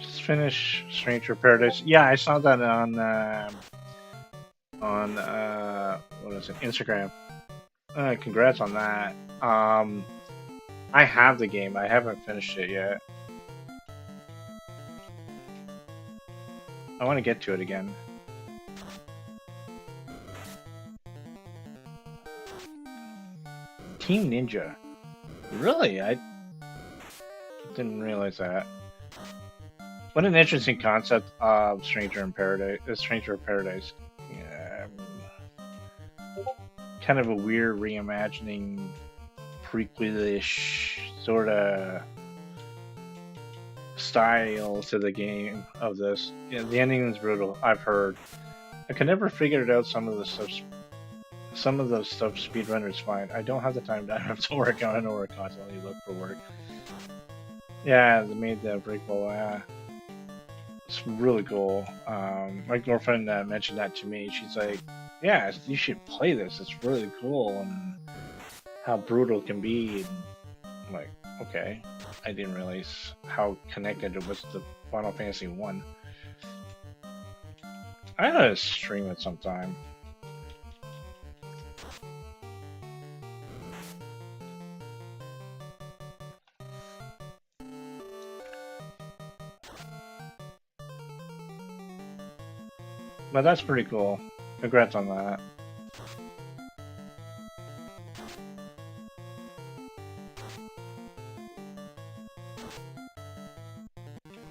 Just finish Stranger Paradise. Yeah, I saw that on what is it, Instagram. Congrats on that. I have the game. I haven't finished it yet. I want to get to it again. Team Ninja. Really? I didn't realize that. What an interesting concept of Stranger in Paradise. Stranger of Paradise. Yeah, kind of a weird reimagining, prequel-ish sort of style to the game of this. Yeah, the ending is brutal. I've heard. I could never figure it out. Some of the stuff speedrunners find. I don't have the time to have to work on it or constantly look for work. Yeah, they made the prequel. It's really cool. My girlfriend mentioned that to me. She's like, "Yeah, you should play this. It's really cool and how brutal it can be." And I'm like, okay, I didn't realize how connected it was to Final Fantasy 1. I gotta stream it sometime. But that's pretty cool. Congrats on that.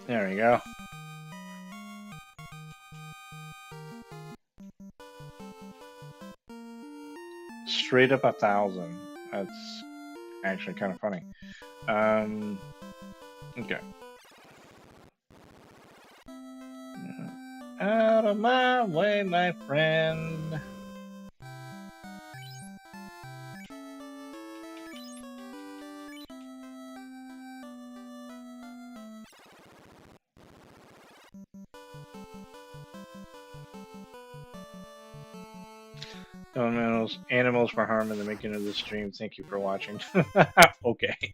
There we go. straight up 1,000. That's actually kind of funny. Okay. Out of my way, my friend. Animals for harm in the making of this stream. Thank you for watching. Okay,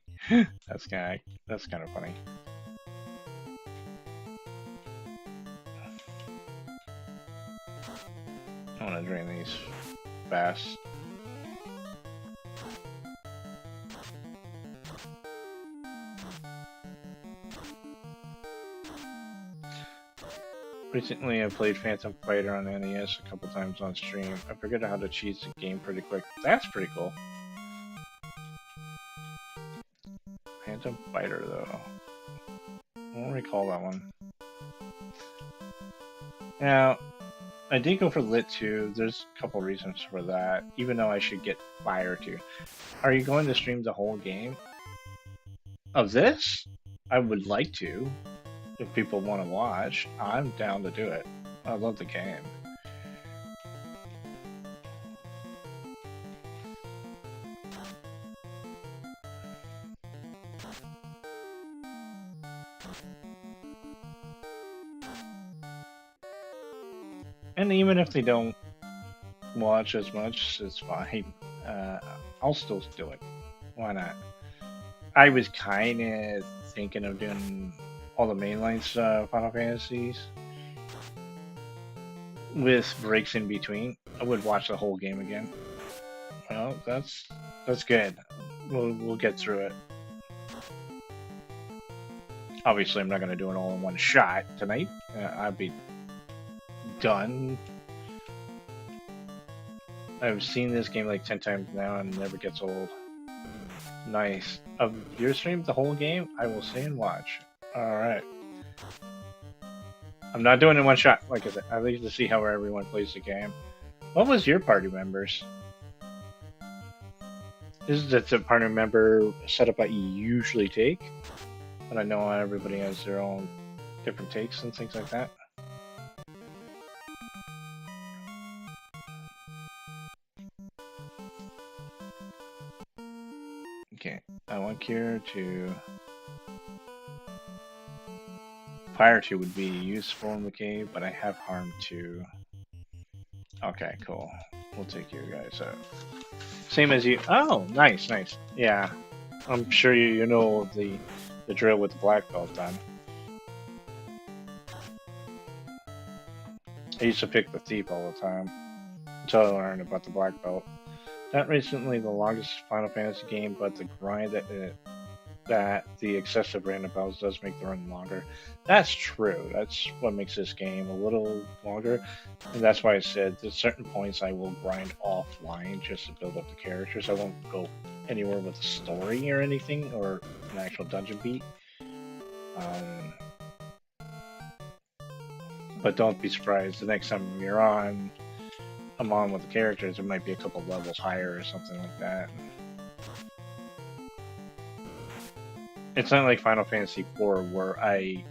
that's kind of funny. I want to drain these fast. Recently, I played Phantom Fighter on NES a couple times on stream. I figured out how to cheat the game pretty quick. That's pretty cool. Phantom Fighter, though. I don't recall that one. Now, I did go for Lit 2. There's a couple reasons for that, even though I should get Fire 2. Are you going to stream the whole game of this? I would like to. If people want to watch, I'm down to do it. I love the game. And even if they don't watch as much, it's fine. I'll still do it. Why not? I was kind of thinking of doing all the mainline Final Fantasies with breaks in between. I would watch the whole game again. Well, that's good. We'll get through it. Obviously, I'm not going to do it all in one shot tonight. I'd be done. I've seen this game like 10 times now and it never gets old. Nice. Of your stream, the whole game, I will stay and watch. Alright. I'm not doing it in one shot, like I said. I like to see how everyone plays the game. What was your party members? Is that the party member setup that you usually take? But I know everybody has their own different takes and things like that. Okay, I want Kier to... Fire 2 would be useful in the cave, but I have Harm 2. Okay, cool. We'll take you guys out. Same as you. Oh, nice, nice. Yeah, I'm sure you know the drill with the black belt then. I used to pick the thief all the time until I learned about the black belt. Not recently the longest Final Fantasy game, but the grind that the excessive random battles does make the run longer. That's true. That's what makes this game a little longer. And that's why I said at certain points I will grind offline just to build up the characters. I won't go anywhere with the story or anything, or an actual dungeon beat. But don't be surprised the next time you're on, I'm on with the characters, it might be a couple levels higher or something like that. It's not like Final Fantasy IV where I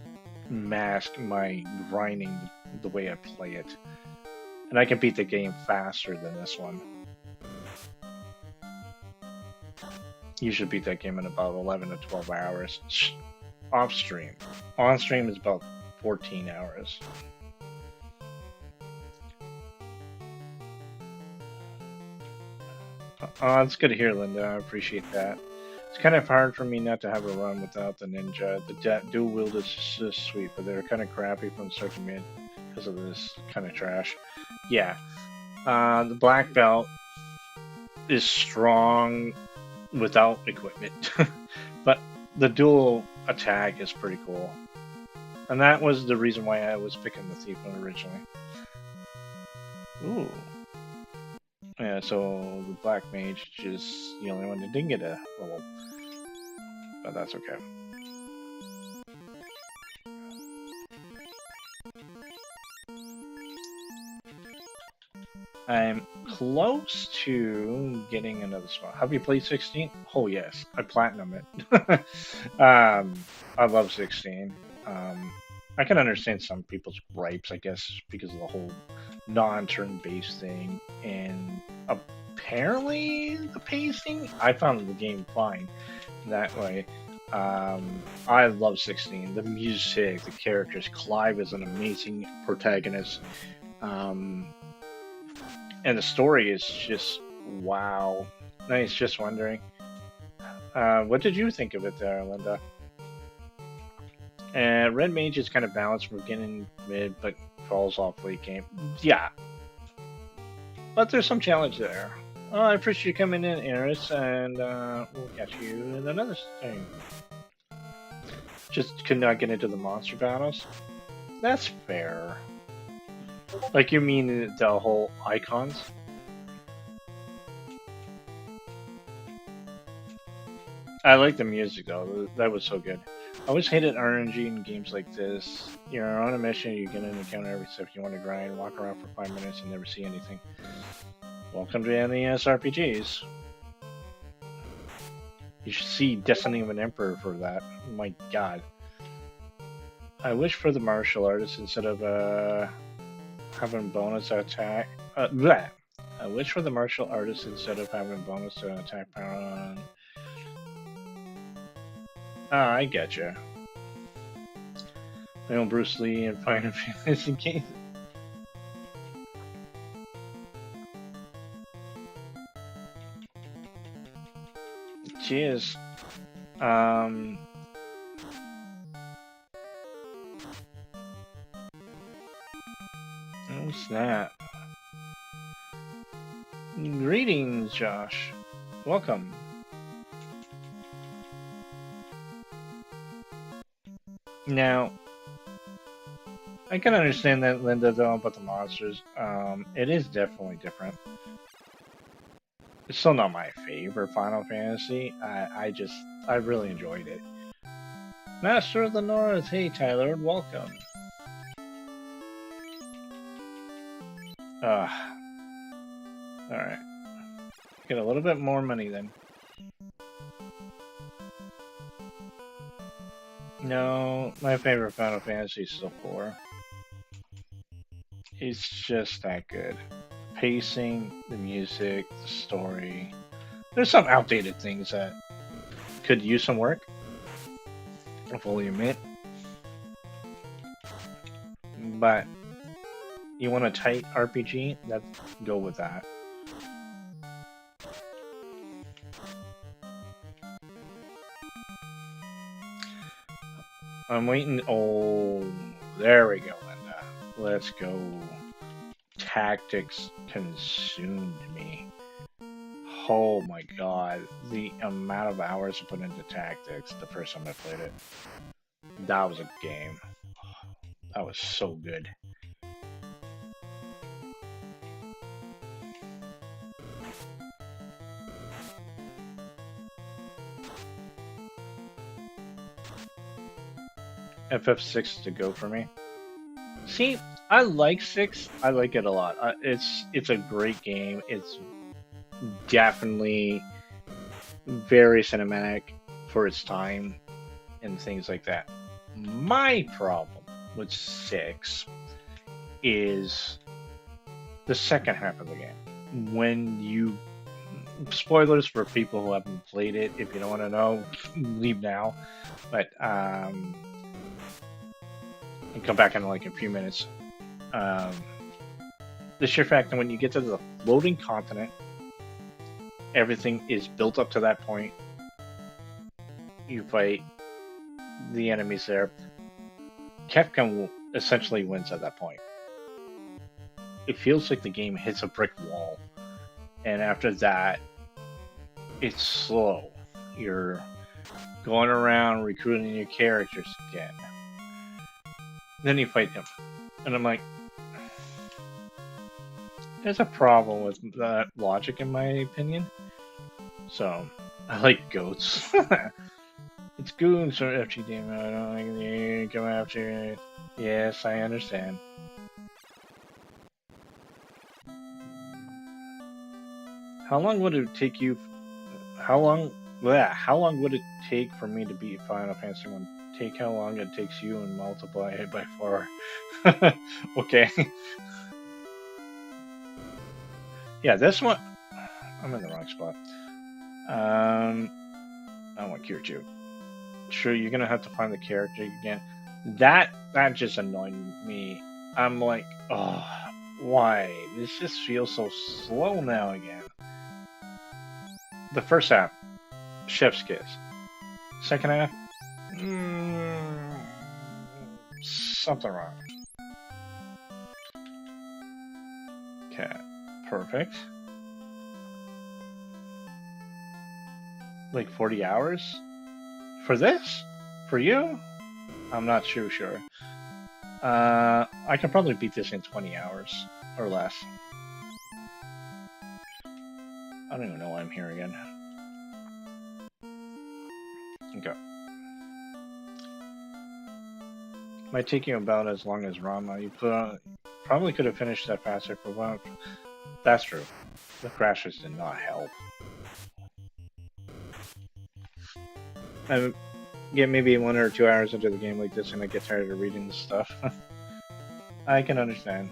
mask my grinding the way I play it. And I can beat the game faster than this one. You should beat that game in about 11 to 12 hours. Off stream. On stream is about 14 hours. Oh, it's good to hear, Linda. I appreciate that. It's kind of hard for me not to have a run without the ninja. The dual wield is just sweet, but they're kind of crappy from start to mid because of this kind of trash. Yeah. The black belt is strong without equipment, but the dual attack is pretty cool. And that was the reason why I was picking the thief one originally. Ooh. Yeah, so the black mage is the only one that didn't get a level. But that's okay. I'm close to getting another spot. Have you played 16? Oh yes, I platinum it. I love 16. Um, I can understand some people's gripes, I guess, because of the whole non-turn-based thing, and apparently the pacing. I found the game fine that way. I love 16. The music, the characters. Clive is an amazing protagonist. Um, and the story is just wow. Nice, just wondering. What did you think of it there, Linda? Red Mage is kind of balanced from beginning mid, but falls off late game. Yeah, but there's some challenge there. I appreciate you coming in, Eris, and we'll catch you in another stream. Just could not get into the monster battles. That's fair. Like, you mean the whole icons? I like the music though. That was so good. I always hated RNG in games like this. You're on a mission, you get an encounter every step. You want to grind, walk around for 5 minutes, and never see anything. Welcome to NES RPGs. You should see Destiny of an Emperor for that. Oh my god. I wish for the martial artist instead of having bonus attack. Bleh. I wish for the martial artist instead of having bonus to attack power on. Ah, I getcha. My own Bruce Lee and Final Fantasy game. Cheers. Oh snap. Greetings, Josh. Welcome. Now, I can understand that, Linda, though, about the monsters. It is definitely different. It's still not my favorite Final Fantasy. I really enjoyed it. Master of the North, hey Tyler, welcome. Alright. Get a little bit more money then. No, my favorite Final Fantasy is still 4. It's just that good. Pacing, the music, the story. There's some outdated things that could use some work. I'll fully admit. But you want a tight RPG? Let's go with that. I'm waiting. Oh, there we go, Linda. Let's go. Tactics consumed me. Oh my god. The amount of hours I put into Tactics the first time I played it. That was a game. That was so good. FF6 to go for me. See, I like 6. I like it a lot. It's a great game. It's definitely very cinematic for its time and things like that. My problem with 6 is the second half of the game. When you... Spoilers for people who haven't played it. If you don't want to know, leave now. But, and come back in like a few minutes. The sheer fact that when you get to the floating continent, everything is built up to that point. You fight the enemies there. Capcom essentially wins at that point. It feels like the game hits a brick wall. And after that, it's slow. You're going around recruiting your characters again. Then you fight him. And I'm like, there's a problem with that logic in my opinion. So, I like goats. It's goons or FGD. I don't like you come after it. Yes, I understand. How long would it take you? How long? Yeah, how long would it take for me to beat Final Fantasy One? Take how long it takes you and multiply it by 4. Okay. Yeah, this one. I'm in the wrong spot. I want Kirchu. Sure, you're gonna have to find the character again. That just annoyed me. I'm like, oh, why? This just feels so slow now again. The first half, chef's kiss. Second half, something wrong. Okay, perfect. Like 40 hours for this? For you? I'm not too sure. I can probably beat this in 20 hours or less. I don't even know why I'm here again. Okay. Might take you about as long as Rama. You probably could have finished that faster for one. That's true. The crashes did not help. I get maybe 1 or 2 hours into the game like this and I get tired of reading this stuff. I can understand.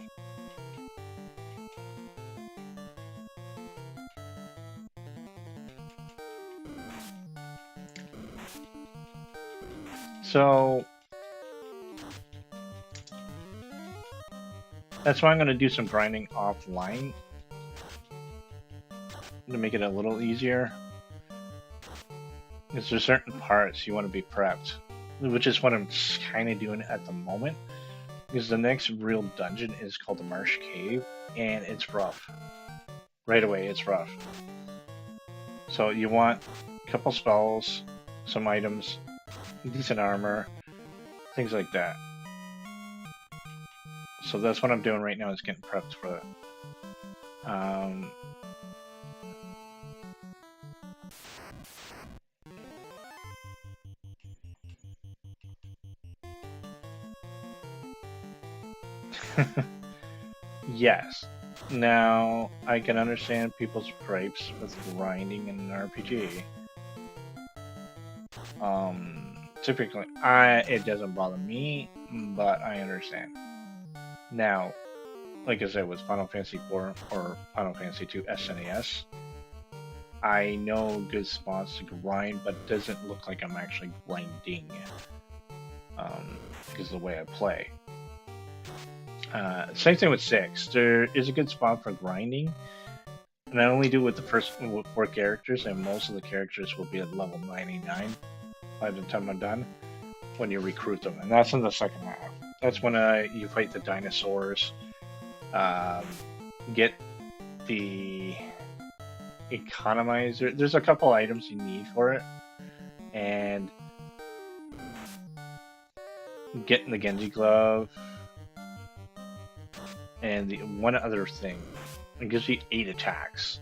So that's why I'm going to do some grinding offline to make it a little easier. Because there's certain parts you want to be prepped, which is what I'm kind of doing at the moment. Because the next real dungeon is called the Marsh Cave, and it's rough. Right away, it's rough. So you want a couple spells, some items, decent armor, things like that. So that's what I'm doing right now, is getting prepped for that. Yes. Now, I can understand people's gripes with grinding in an RPG. Typically, it doesn't bother me, but I understand. Now, like I said, with Final Fantasy IV or Final Fantasy II SNES, I know good spots to grind, but it doesn't look like I'm actually grinding, because of the way I play. Same thing with 6. There is a good spot for grinding, and I only do it with the first 4 characters, and most of the characters will be at level 99 by the time I'm done when you recruit them, and that's in the second half. That's when you fight the dinosaurs, get the economizer. There's a couple items you need for it, and getting the Genji glove, and the one other thing. It gives you 8 attacks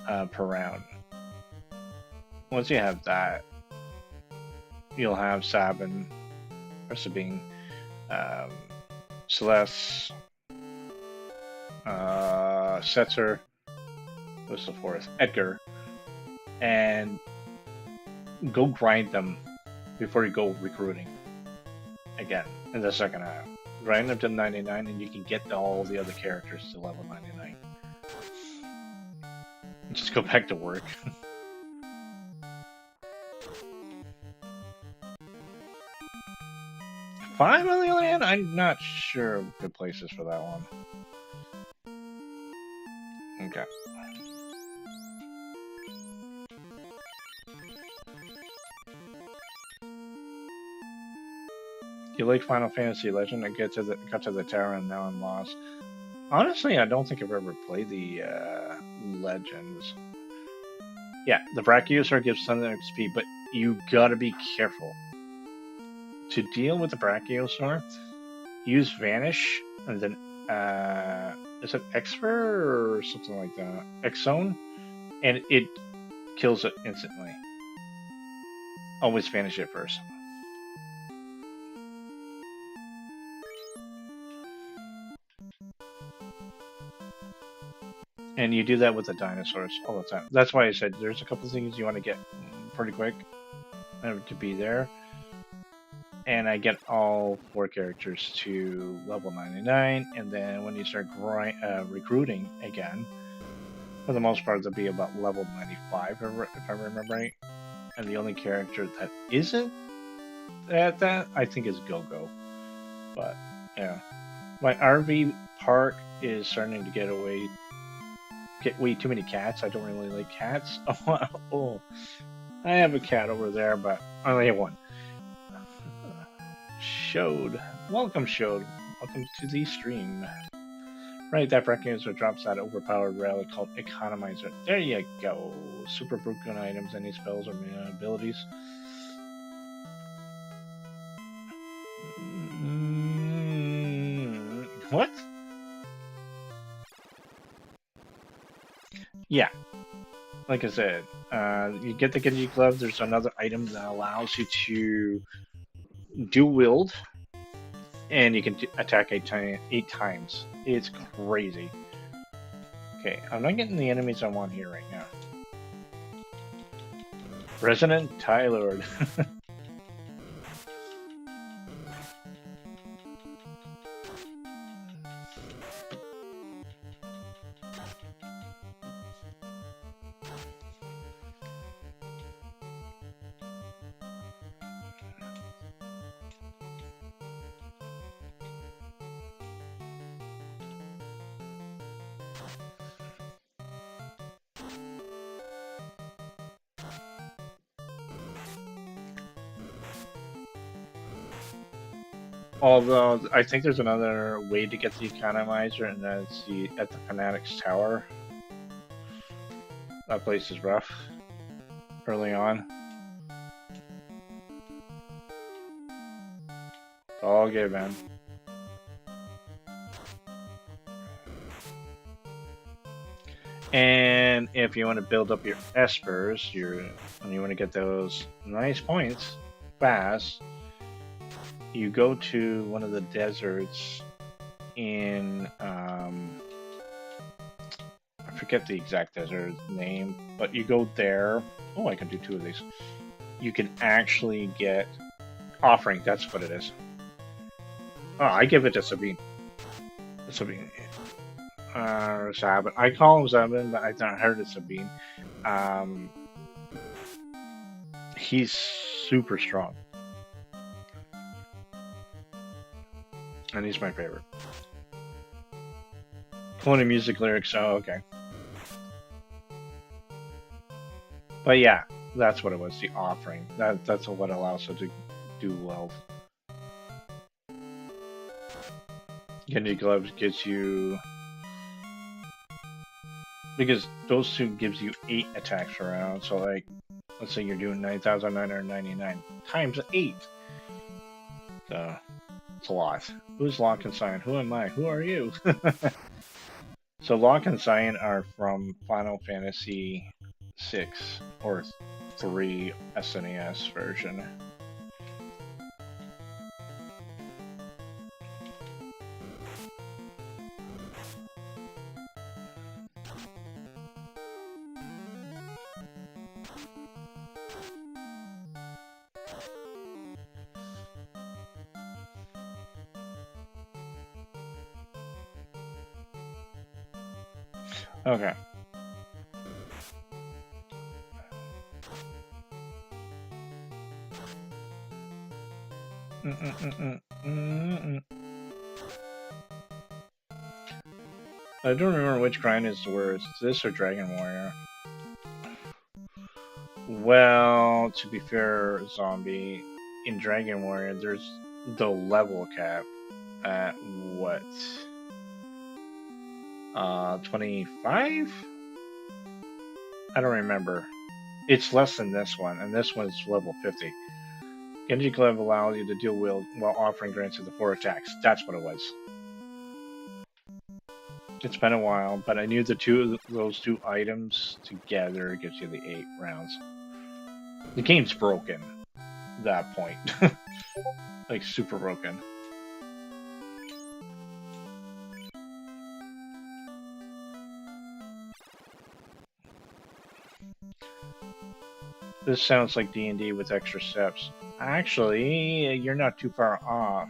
per round. Once you have that, you'll have Sabin, or Sabine, Celeste, Setzer, what's the fourth? Edgar, and go grind them before you go recruiting again in the second half. Grind them to 99 and you can get all the other characters to level 99. Just go back to work. 5 on the other hand, I'm not sure of good places for that one. Okay. You like Final Fantasy Legend? I got to the tower and now I'm lost. Honestly, I don't think I've ever played the Legends. Yeah, the Brachiosaur gives some XP, but you gotta be careful. To deal with the Brachiosaur, use Vanish, and then, is it Expert or something like that? X-Zone? And it kills it instantly. Always Vanish it first. And you do that with the dinosaurs all the time. That's why I said there's a couple things you want to get pretty quick to be there. And I get all 4 characters to level 99, and then when you start recruiting again, for the most part, they'll be about level 95, if I remember right. And the only character that isn't at that, I think, is Go-Go. But, yeah. My RV park is starting to get way too many cats. I don't really like cats. Oh, I have a cat over there, but I only have one. Showed. Welcome, Showed. Welcome to the stream. Right, that mechanism drops that overpowered relic called Economizer. There you go. Super broken items, any spells or abilities. What? Yeah. Like I said, you get the Genji Glove. There's another item that allows you to dual wield, and you can attack 8 times. It's crazy. Okay, I'm not getting the enemies I want here right now. Resident Tylord. Although I think there's another way to get the economizer, and that's at the Fanatic's Tower. That place is rough early on. It's all good, man. And if you want to build up your espers, and you want to get those nice points fast, you go to one of the deserts in I forget the exact desert name, but you go there. Oh, I can do 2 of these. You can actually get offering. That's what it is. Oh, I give it to Sabine. Sabine. Sabin. I call him Sabin, but I heard it's Sabine. He's super strong. And he's my favorite. Cloning music lyrics, oh, okay. But yeah, that's what it was, the offering. That's what allows her to do well. Genji Gloves gets you... Because those 2 gives you 8 attacks per round, so like, let's say you're doing 9,999 times 8. So, it's a lot. Who's Lock and Cyan? Who am I? Who are you? So Lock and Cyan are from Final Fantasy 6 or 3 SNES version. Okay. I don't remember which grind is worse, this or Dragon Warrior. Well, to be fair, Zombie, in Dragon Warrior, there's the level cap at what? 25? I don't remember. It's less than this one, and this one's level 50. Genji Glove allows you to dual wield while offering grants you the 4 attacks. That's what it was. It's been a while, but I knew those two items together gives you the 8 rounds. The game's broken at that point. Like, super broken. This sounds like D&D with extra steps. Actually, you're not too far off.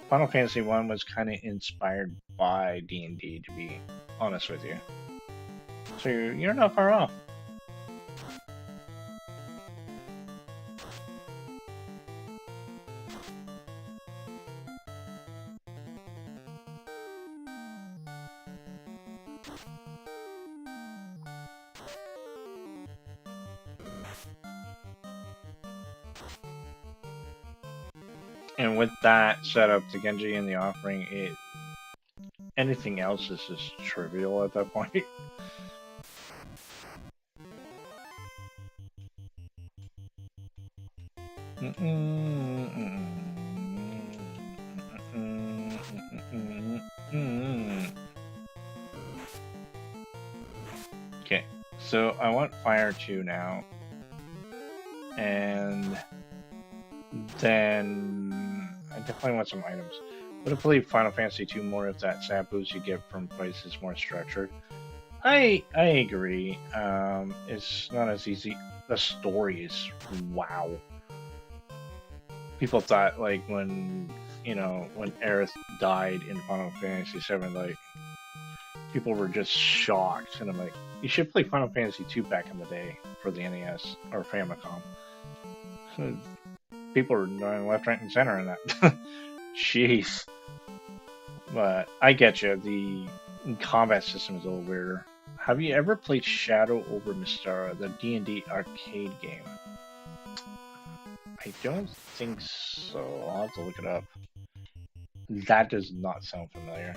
Final Fantasy 1 was kind of inspired by D&D, to be honest with you. So you're not far off. And with that setup, the Genji and the offering, anything else is just trivial at that point. Okay, so I want Fire 2 now. And then I definitely want some items. Would have played Final Fantasy 2 more if that stat boost you get from places is more structured. I agree. It's not as easy. The story is wow. People thought like when Aerith died in Final Fantasy 7, like people were just shocked, and I'm like, you should play Final Fantasy 2 back in the day for the NES or Famicom. So people were going left, right, and center in that. Jeez. But I get you. The combat system is a little weirder. Have you ever played Shadow over Mystara, the D&D arcade game? I don't think so. I'll have to look it up. That does not sound familiar.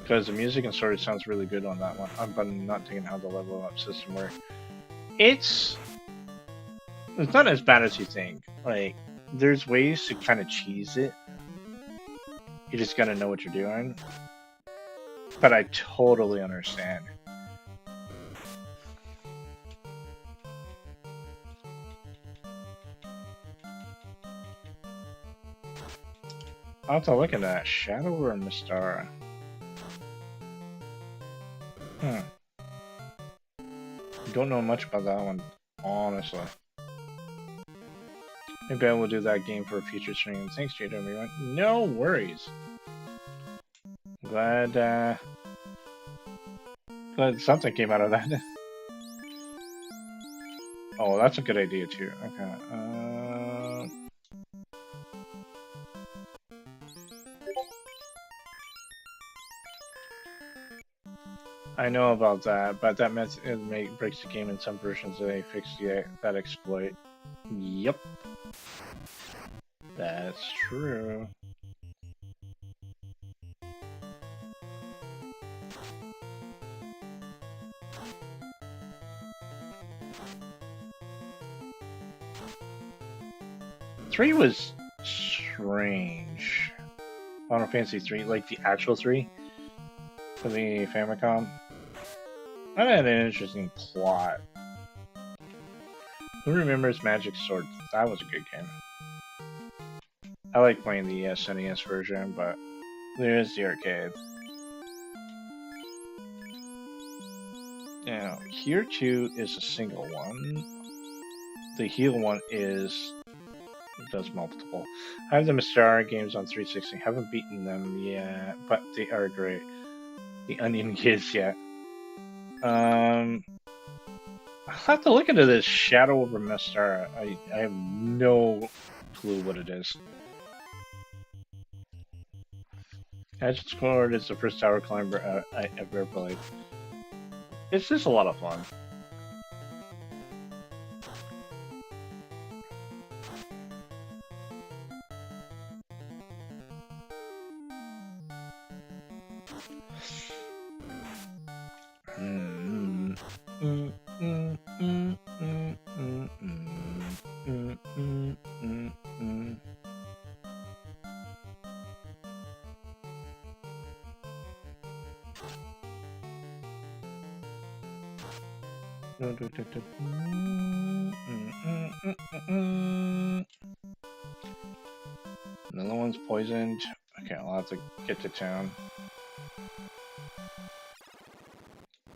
Because the music and story sounds really good on that one. I'm not taking how the level up system works. It's not as bad as you think. Like, there's ways to kind of cheese it. You just gotta know what you're doing. But I totally understand. I'll have to look at that. Shadow or Mystara? Don't know much about that one, honestly. Maybe I will do that game for a future stream. Thanks, GWN. No worries. Glad something came out of that. Oh, that's a good idea too. Okay. I know about that, but that meant it breaks the game in some versions. They fixed that exploit. Yep. That's true. Three was strange. Final Fantasy 3, like the actual 3 for the Famicom. That had an interesting plot. Who remembers Magic Sword? That was a good game. I like playing the NES version, but there is the arcade. Now, here too is a single one. The heal one does multiple. I have the Mystara games on 360. Haven't beaten them yet, but they are great. The Onion Kids yet. I'll have to look into this Shadow over Mystara. I have no clue what it is. Magic Sword is the first tower climber I ever played. It's just a lot of fun. Another one's poisoned. Okay, I'll have to get to town.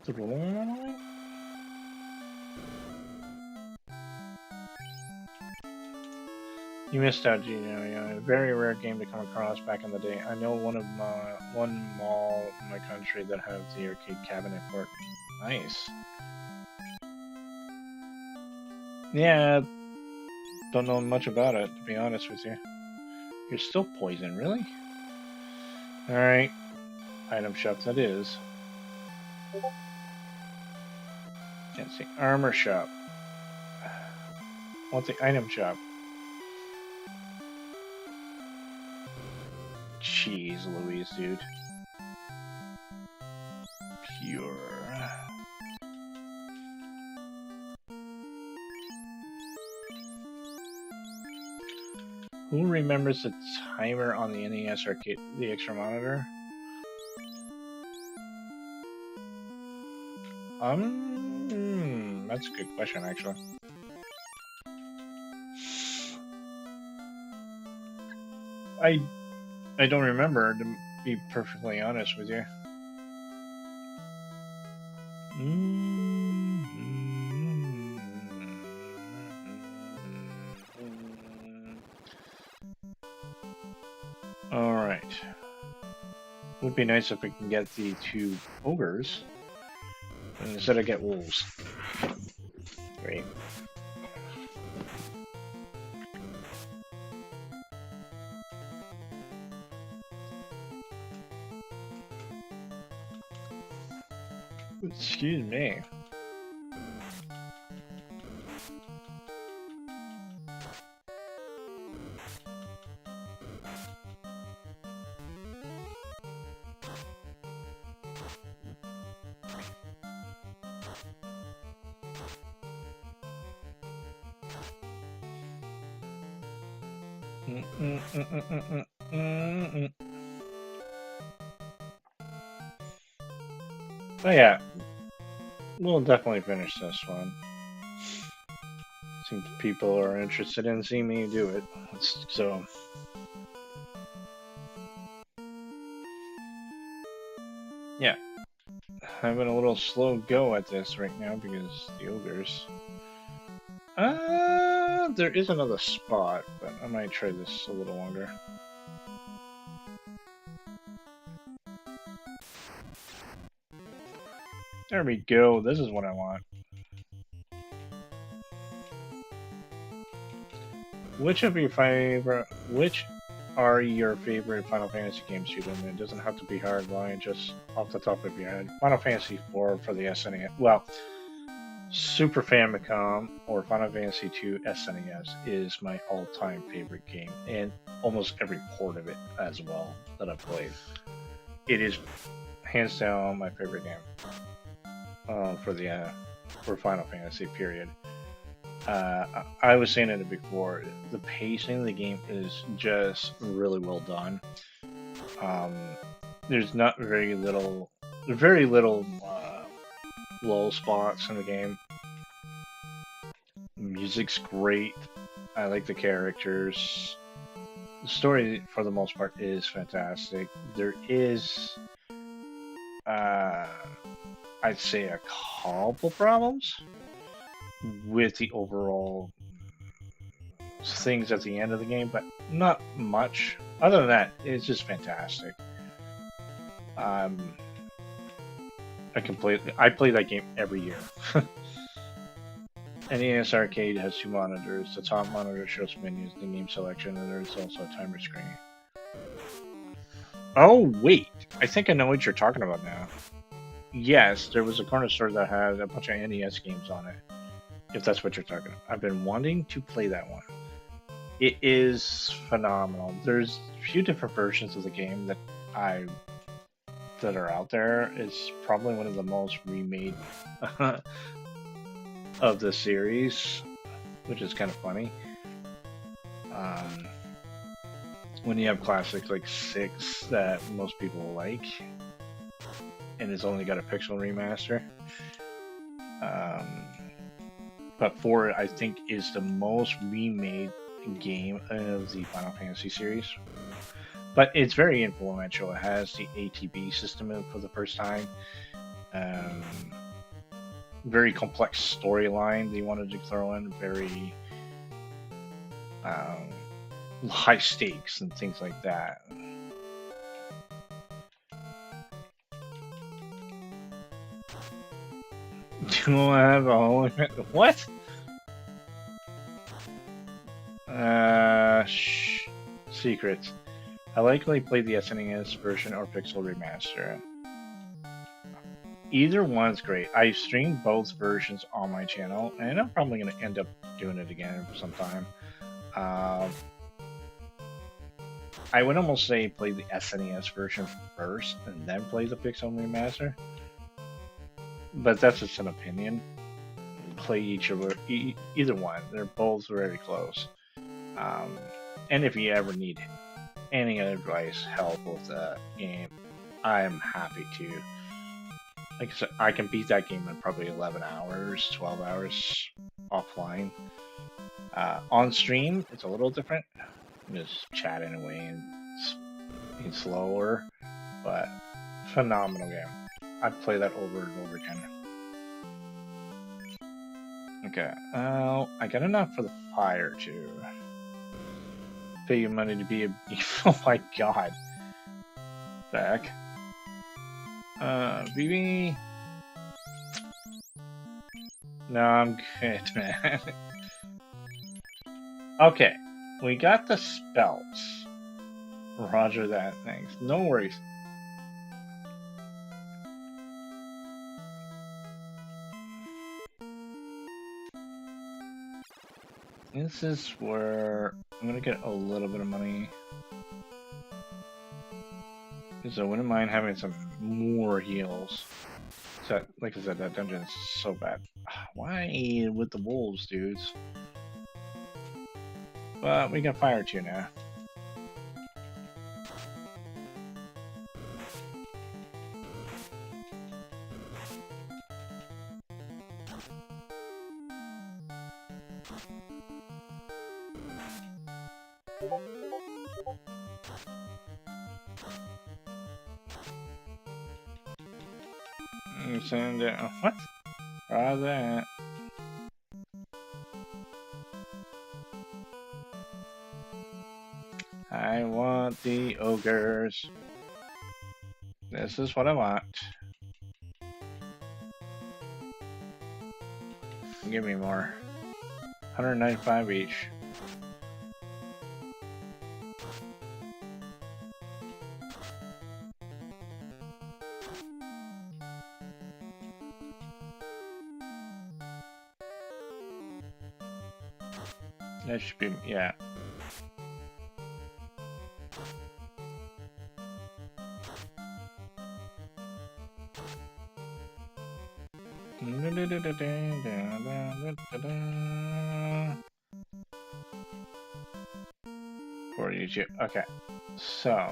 You missed out, Gino. Yeah, a very rare game to come across back in the day. I know one mall in my country that has the arcade cabinet for it. Nice. Yeah, don't know much about it, to be honest with you. You're still poison, really? Alright. Item shop that is. Let's see. Armor shop. What's the item shop? Jeez Louise, dude. Pure. Who remembers the timer on the NES arcade, the extra monitor? That's a good question, actually. I don't remember, to be perfectly honest with you. Alright. Would be nice if we can get the 2 ogres instead of get wolves. Great. Excuse me. Oh yeah, we'll definitely finish this one. Seems people are interested in seeing me do it, so. Yeah, having a little slow go at this right now because the ogres. There is another spot, but I might try this a little longer. There we go. This is what I want. Which are your favorite Final Fantasy games, Julian? It doesn't have to be hard, Ryan, just off the top of your head. Final Fantasy IV for the SNES. Well, Super Famicom or Final Fantasy II SNES is my all-time favorite game, and almost every port of it as well that I've played. It is hands down my favorite game for Final Fantasy. Period. I was saying it before. The pacing of the game is just really well done. There's not very little lull spots in the game. Music's great. I like the characters. The story, for the most part, is fantastic. There is, I'd say, a couple problems with the overall things at the end of the game, but not much. Other than that, it's just fantastic. I play that game every year. NES Arcade has 2 monitors. The top monitor shows menus, the game selection, and there's also a timer screen. Oh, wait. I think I know what you're talking about now. Yes, there was a corner store that had a bunch of NES games on it. If that's what you're talking about. I've been wanting to play that one. It is phenomenal. There's a few different versions of the game that are out there. It's probably one of the most remade of the series, which is kind of funny. When you have classics like 6 that most people like, and it's only got a pixel remaster. But 4, I think, is the most remade game of the Final Fantasy series. But it's very influential. It has the ATB system for the first time. very complex storyline they wanted to throw in, very high stakes and things like that. Do I have a whole what? Secrets. I likely played the SNES version or Pixel Remaster. Either one's great. I streamed both versions on my channel, and I'm probably going to end up doing it again sometime. I would almost say play the SNES version first and then play the Pixel Remaster. But that's just an opinion. Play either one. They're both very close. And if you ever need any advice, help with the game, I'm happy to. Like I said, I can beat that game in probably 11 hours, 12 hours offline. On stream, it's a little different. I'm just chatting away and slower, but phenomenal game. I'd play that over and over again. Okay, I got enough for the fire to pay you money to be a oh my god. Back. BB. No, I'm good, man. Okay, we got the spells. Roger that, thanks. No worries. This is where I'm gonna get a little bit of money. Because I wouldn't mind having some more heals. So, like I said, that dungeon is so bad. Why with the wolves, dudes? But we got fire too now. Send it. What? Try that. I want the ogres. This is what I want. Give me more. 195 each. That should be, yeah. For YouTube. Okay. So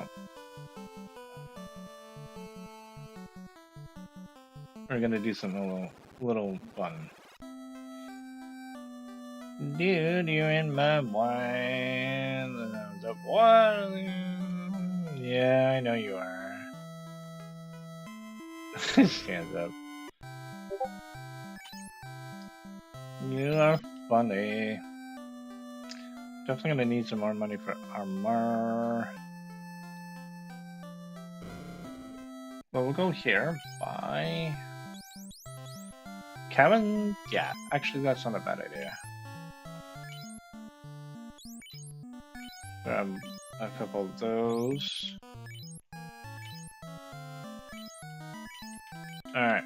we're gonna do some little fun. Dude, you're in my wine. The one. Yeah, I know you are. Stands up. You are funny. Definitely gonna need some more money for armor. Well, we'll go here. Buy. Cabin? Yeah, actually, that's not a bad idea. Grab a couple of those. Alright.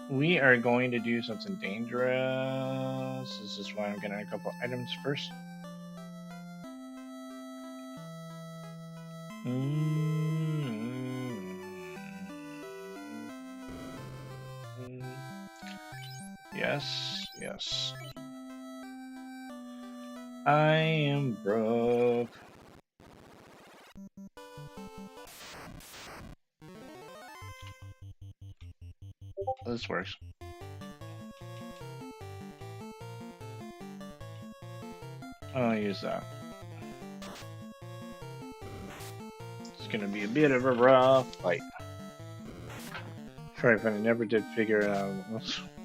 We are going to do something dangerous. This is why I'm getting a couple items first. Yes, yes. I am broke. This works. I'll use that. It's gonna be a bit of a rough fight. very funny. Never did figure it out.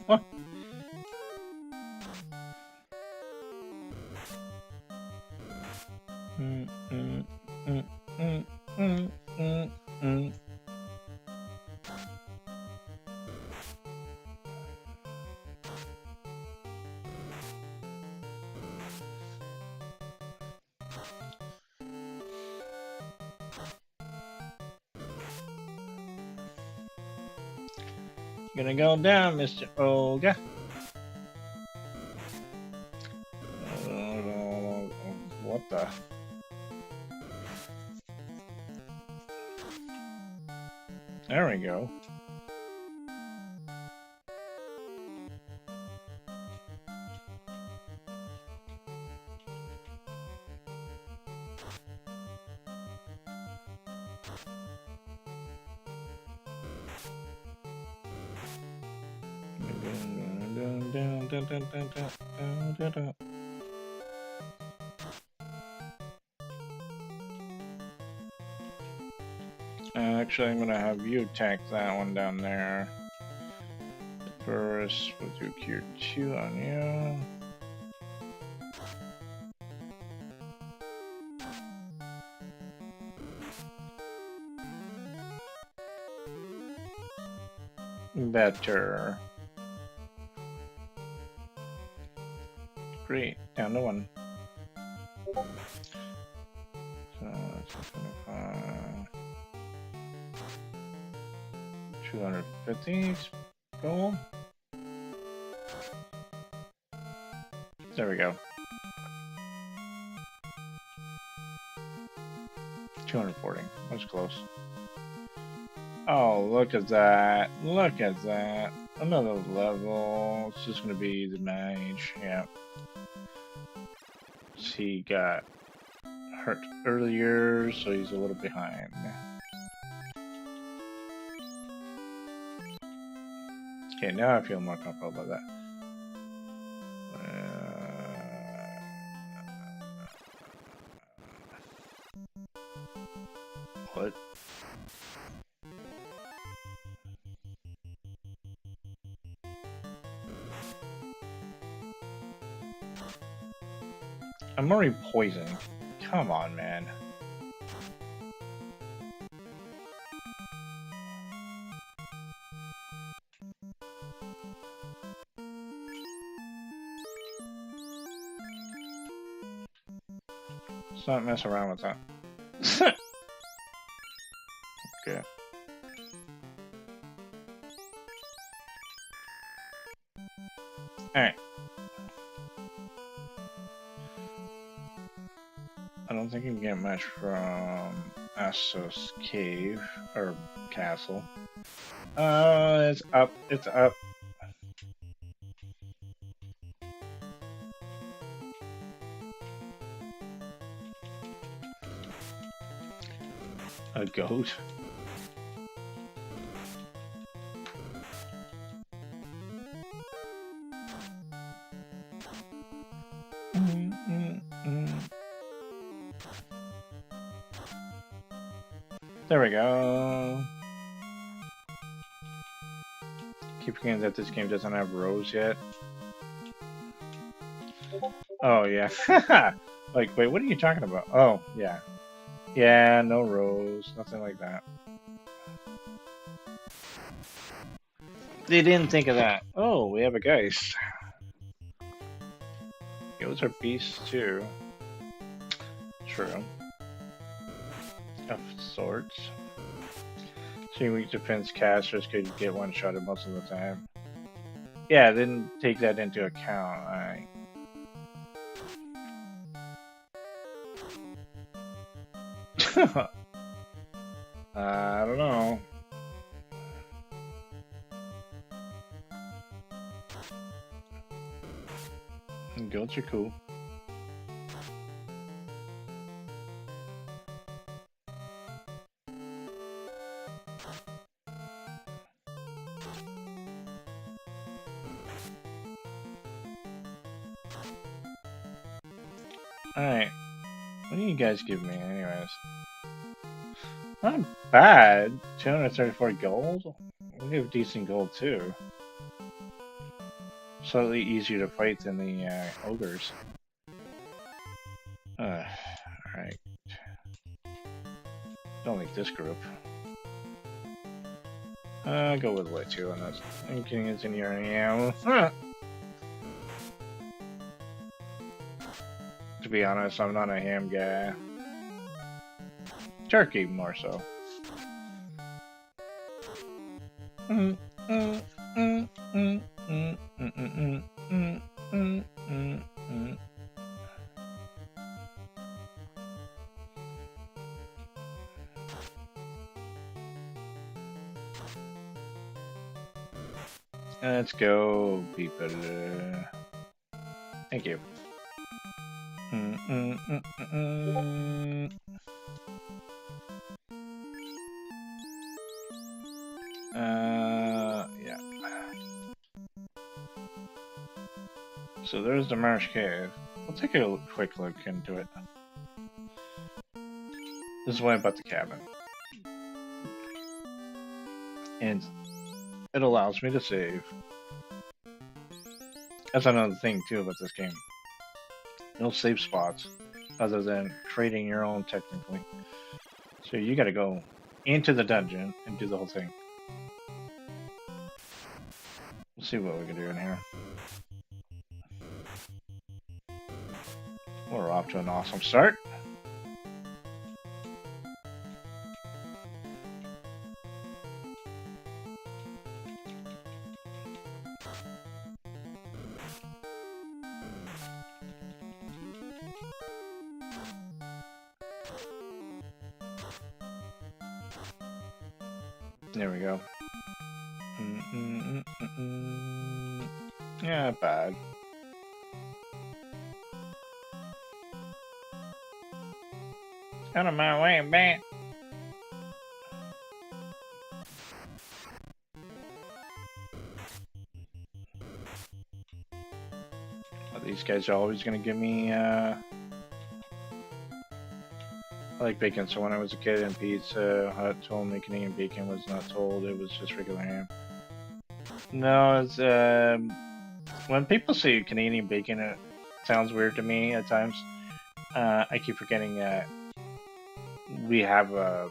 What? Gonna go down, Mr. Olga. What the? There we go. Actually, I'm gonna have you tack that one down there. First, we'll do Q2 on you. Better. Great, down to 1. So that's 25. 250 gold. There we go. 240. That's close. Oh, look at that. Look at that. Another level. It's just going to be the mage. Yeah. He got hurt earlier, so he's a little behind. Okay, now I feel more comfortable about that. What? I'm already poisoned. Come on, man. Let's not mess around with that. Okay. Alright. I don't think you can get much from Astos Cave or Castle. It's up. It's up. A goat. There we go. Keep forgetting that this game doesn't have rows yet. Oh yeah. Like, wait, what are you talking about? Oh, yeah. Yeah, no rows, nothing like that. They didn't think of that. Oh, we have a geist. Those are beasts too. True. Of sorts. So weak defense casters could get one-shotted most of the time. Yeah, didn't take that into account. I don't know. Goats are cool. Alright. What do you guys give me, anyways? Not bad. 234 gold? We have decent gold too. Slightly easier to fight than the ogres. Alright. Don't like this group. Go with way 2 on this. I'm getting into your ammo. To be honest, I'm not a ham guy. Turkey, more so. Let's go, people. Thank you. Yeah. So there's the Marsh Cave. We'll take a quick look into it. This is what about the cabin. And it allows me to save. That's another thing too about this game. No save spots other than creating your own technically. So you gotta go into the dungeon and do the whole thing. We'll see what we can do in here. We're off to an awesome start. There we go. Yeah, bad. Out of my way, man. Well, these guys are always gonna give me, I like bacon, so when I was a kid in Pizza Hut told me Canadian bacon was not told, it was just regular ham. No, it's, when people say Canadian bacon, it sounds weird to me at times. I keep forgetting that we have a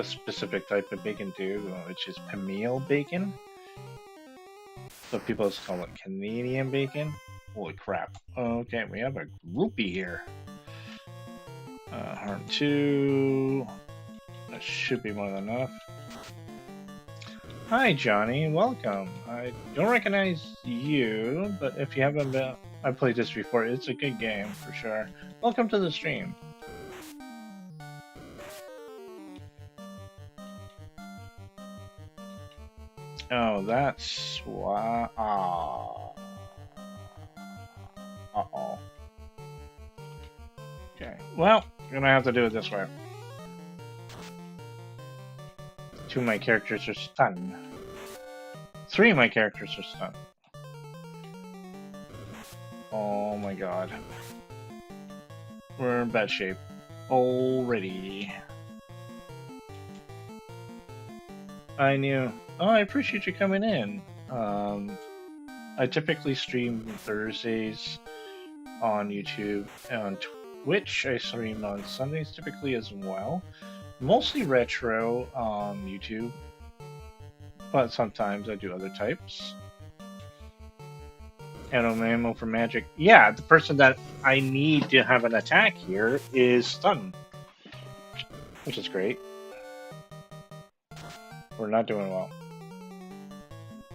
specific type of bacon too, which is Pamil bacon. So people just call it Canadian bacon. Holy crap. Okay, we have a groupie here. Harm 2. That should be more than enough. Hi, Johnny. Welcome. I don't recognize you, but if you haven't been... I played this before. It's a good game, for sure. Welcome to the stream. Oh, that's why... Uh-oh. Okay. Well, we're gonna have to do it this way. 2 of my characters are stunned. 3 of my characters are stunned. Oh my god. We're in bad shape already. I knew. Oh, I appreciate you coming in. I typically stream Thursdays on YouTube and on Twitch. I stream on Sundays typically as well. Mostly retro on YouTube, but sometimes I do other types. Ammo for magic. Yeah, the person that I need to have an attack here is stunned, which is great. We're not doing well.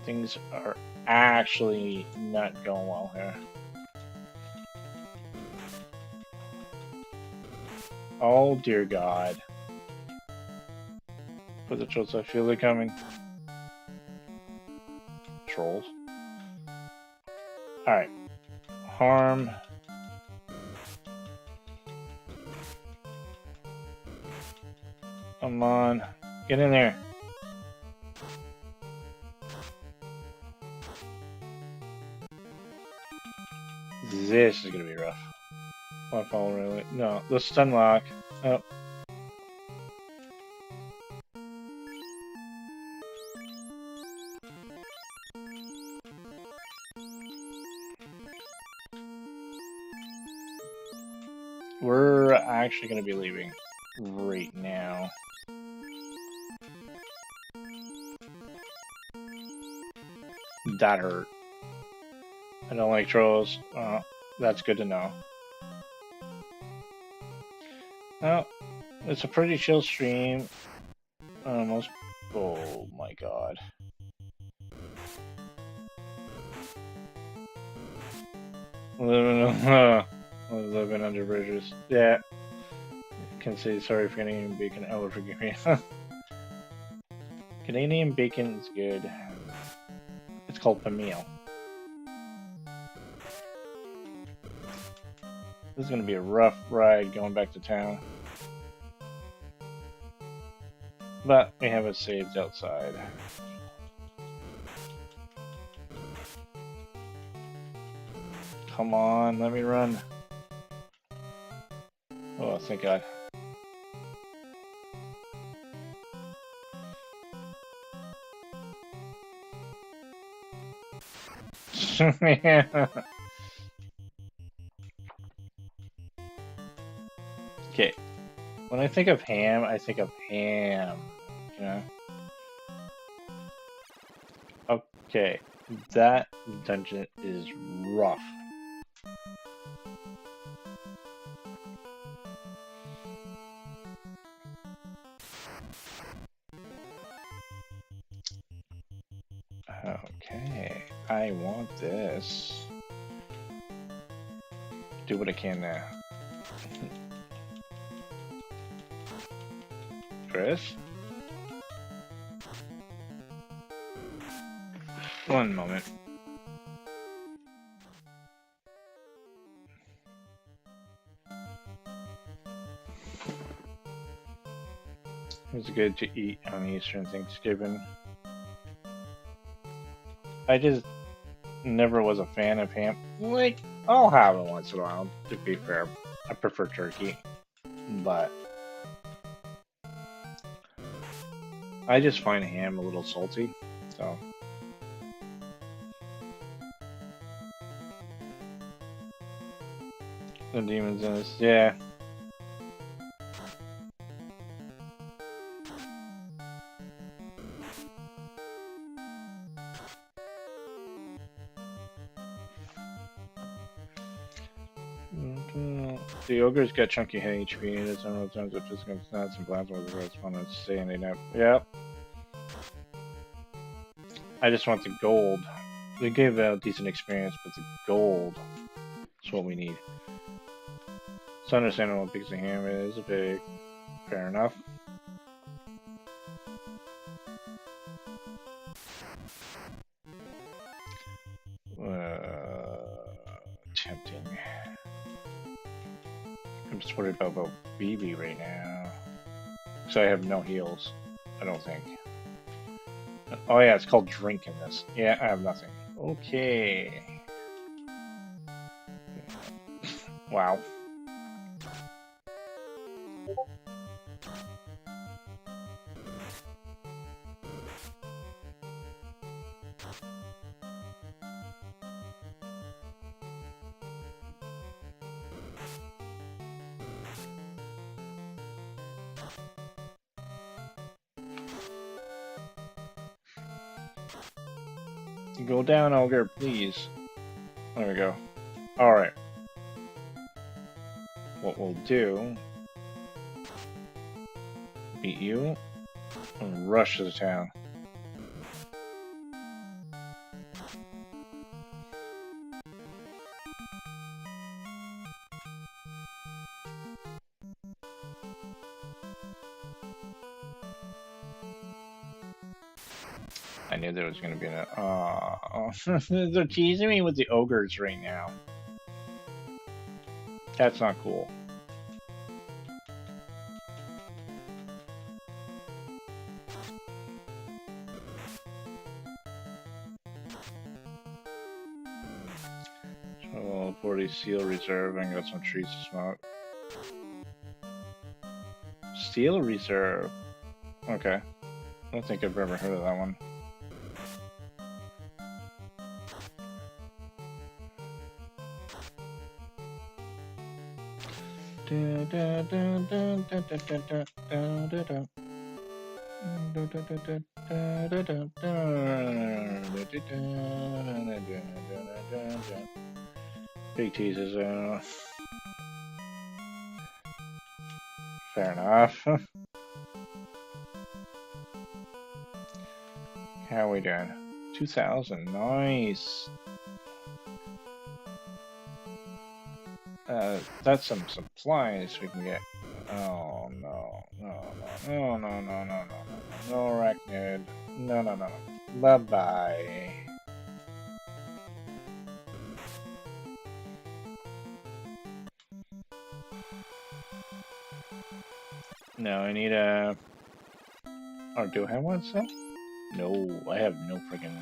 Things are actually not going well here. Oh dear God. For the trolls, I feel they're coming. Trolls. Alright. Harm. Come on. Get in there. This is gonna be rough. My fall really. No, the stun lock. Oh. We're actually going to be leaving right now. That hurt. I don't like trolls. That's good to know. Well, it's a pretty chill stream. Most. Oh my god. Living under bridges. Yeah. Can say sorry for Canadian bacon. Oh, forgive me. Canadian bacon is good. It's called Pamil. This is going to be a rough ride going back to town. But we have it saved outside. Come on, let me run. Oh, thank God. Okay. When I think of ham, I think of ham. You know? Okay. That dungeon is rough. Okay. I want this. Do what I can now. Chris? One moment. It's good to eat on Easter and Thanksgiving. I just never was a fan of ham. Like, I'll have it once in a while, to be fair. I prefer turkey. But I just find ham a little salty, so. The demons in this, yeah. The ogre's got chunky HP, and it's several times with physical stats and plasma with the correspondence standing up. Yep. I just want the gold. We gave out decent experience, but the gold is what we need. It's understandable because the ham is big. Fair enough. Tempting. I'm just worried about BB right now. So I have no heals, I don't think. Oh yeah, it's called drink in this. Yeah, I have nothing. Okay. Wow. Go down, ogre, please. There we go. Alright. What we'll do... beat you and rush to the town. I knew there was going to be an... Oh, they're teasing me with the ogres right now. That's not cool. Oh, 40 Steel Reserve. I got some trees to smoke. Steel Reserve. Okay. I don't think I've ever heard of that one. Big teases. Fair enough. How are we doing? 2,000. Nice. That's some supplies we can get. Oh no, no, no, no, no, no, no, no, no, no, arachnid. No, no, no, no. Bye bye. No, I need a. Oh, do I have one set? No, I have no freaking.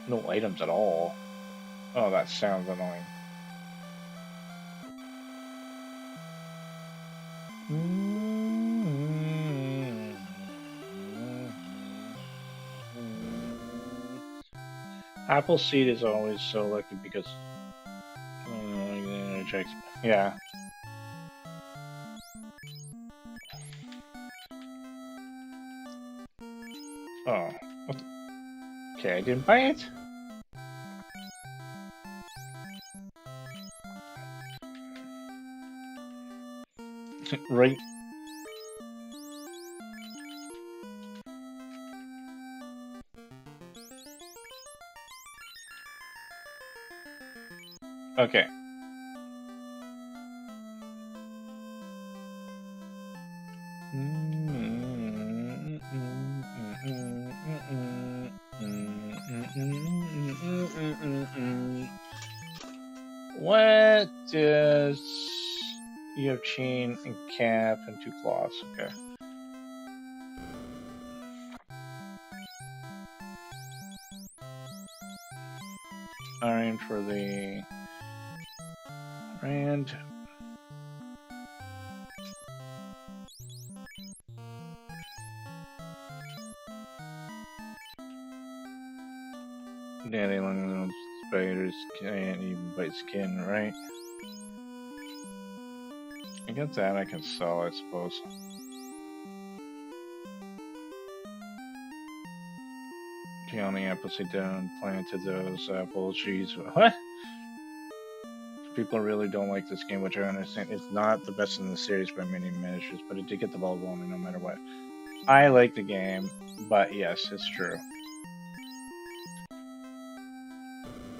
No items at all. Oh, that sounds annoying. Appleseed is always so lucky because. Yeah. Oh. Okay, I didn't buy it. Right. Okay. What does you have chain and cap and 2 claws? Okay. Iron for the brand. Daddy long little spiders can't even bite skin, right? I got that I can sell, I suppose. The only appleseed down planted those apple trees. What? People really don't like this game, which I understand. It's not the best in the series by many measures, but it did get the ball rolling no matter what. I like the game, but yes, it's true.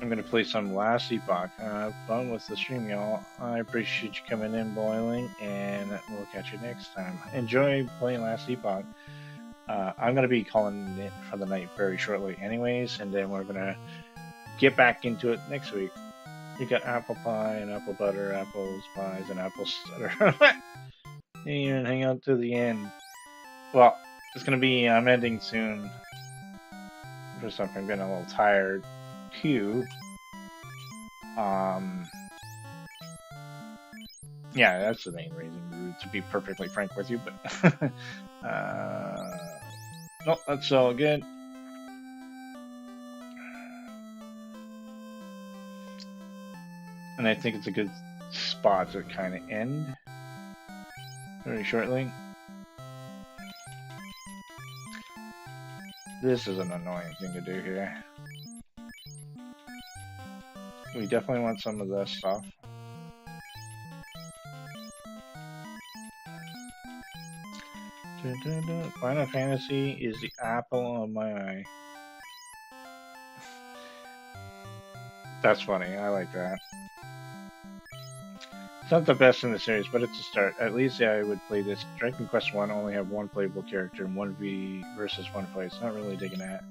I'm gonna play some Last Epoch. Have fun with the stream, y'all. I appreciate you coming in, Boiling, and we'll catch you next time. Enjoy playing Last Epoch. I'm gonna be calling it for the night very shortly, anyways, and then we're gonna get back into it next week. You got apple pie and apple butter, apples, pies, and apple cider. And hang out to the end. Well, it's gonna be. I'm ending soon. For something, I'm getting a little tired too. Yeah, that's the main reason, to be perfectly frank with you. But no, that's all good. And I think it's a good spot to kind of end very shortly. This is an annoying thing to do here. We definitely want some of this stuff. Final Fantasy is the apple of my eye. That's funny. I like that. It's not the best in the series, but it's a start. At least I would play this. Dragon Quest 1 only have one playable character and 1v versus 1 fight. It's not really digging that.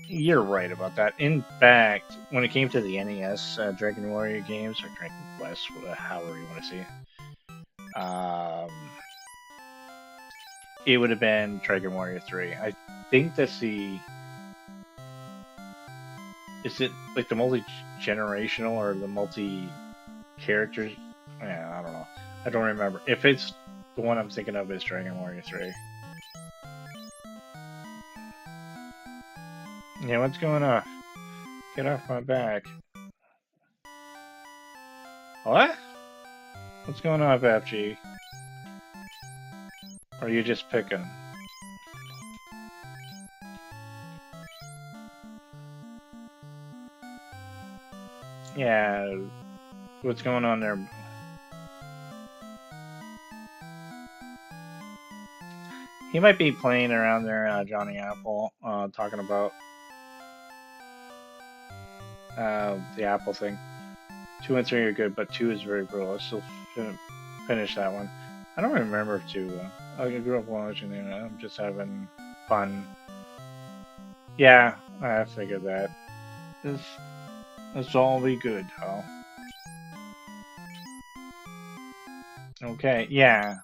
You're right about that. In fact, when it came to the NES Dragon Warrior games, or Dragon Quest, however you want to see it, it would have been Dragon Warrior 3. I think that's the... Is it like the multi-generational or the multi-characters? Yeah, I don't know. I don't remember. If it's the one I'm thinking of is Dragon Warrior 3. Yeah, what's going on? Get off my back. What? What's going on, FFG? Or are you just picking? Yeah. What's going on there? He might be playing around there, Johnny Apple, talking about the Apple thing. 2 and 3 are good, but 2 is very brutal. I still finish that one. I don't remember if 2. I grew up watching it. I'm just having fun. Yeah, I figured that. This all be good, huh? Okay, yeah.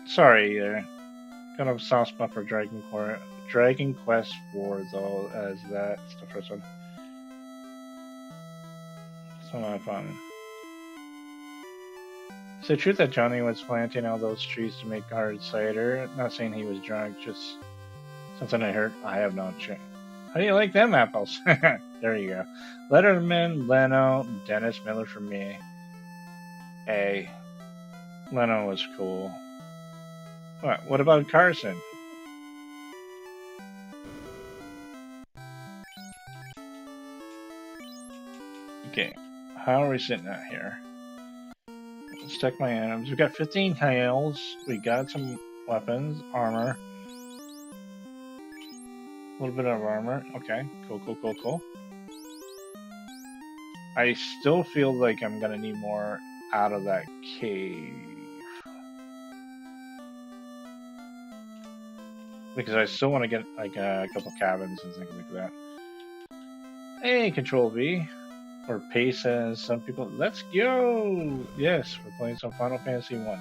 Sorry, got a soft spot for Dragon Quest 4 though, as that's the first one. It's a lot of fun. Is it true that Johnny was planting all those trees to make hard cider? Not saying he was drunk, just something I heard. I have no check. How do you like them apples? There you go. Letterman, Leno, Dennis Miller for me. Hey, Leno was cool. What about Carson? Okay, how are we sitting at here? Let's check my items. We got 15 heals. We got some weapons, armor. A little bit of armor. Okay, cool. I still feel like I'm gonna need more out of that cave. Because I still want to get like a couple cabins and things like that. Hey, Control V. Or Pace as some people. Let's go! Yes, we're playing some Final Fantasy 1.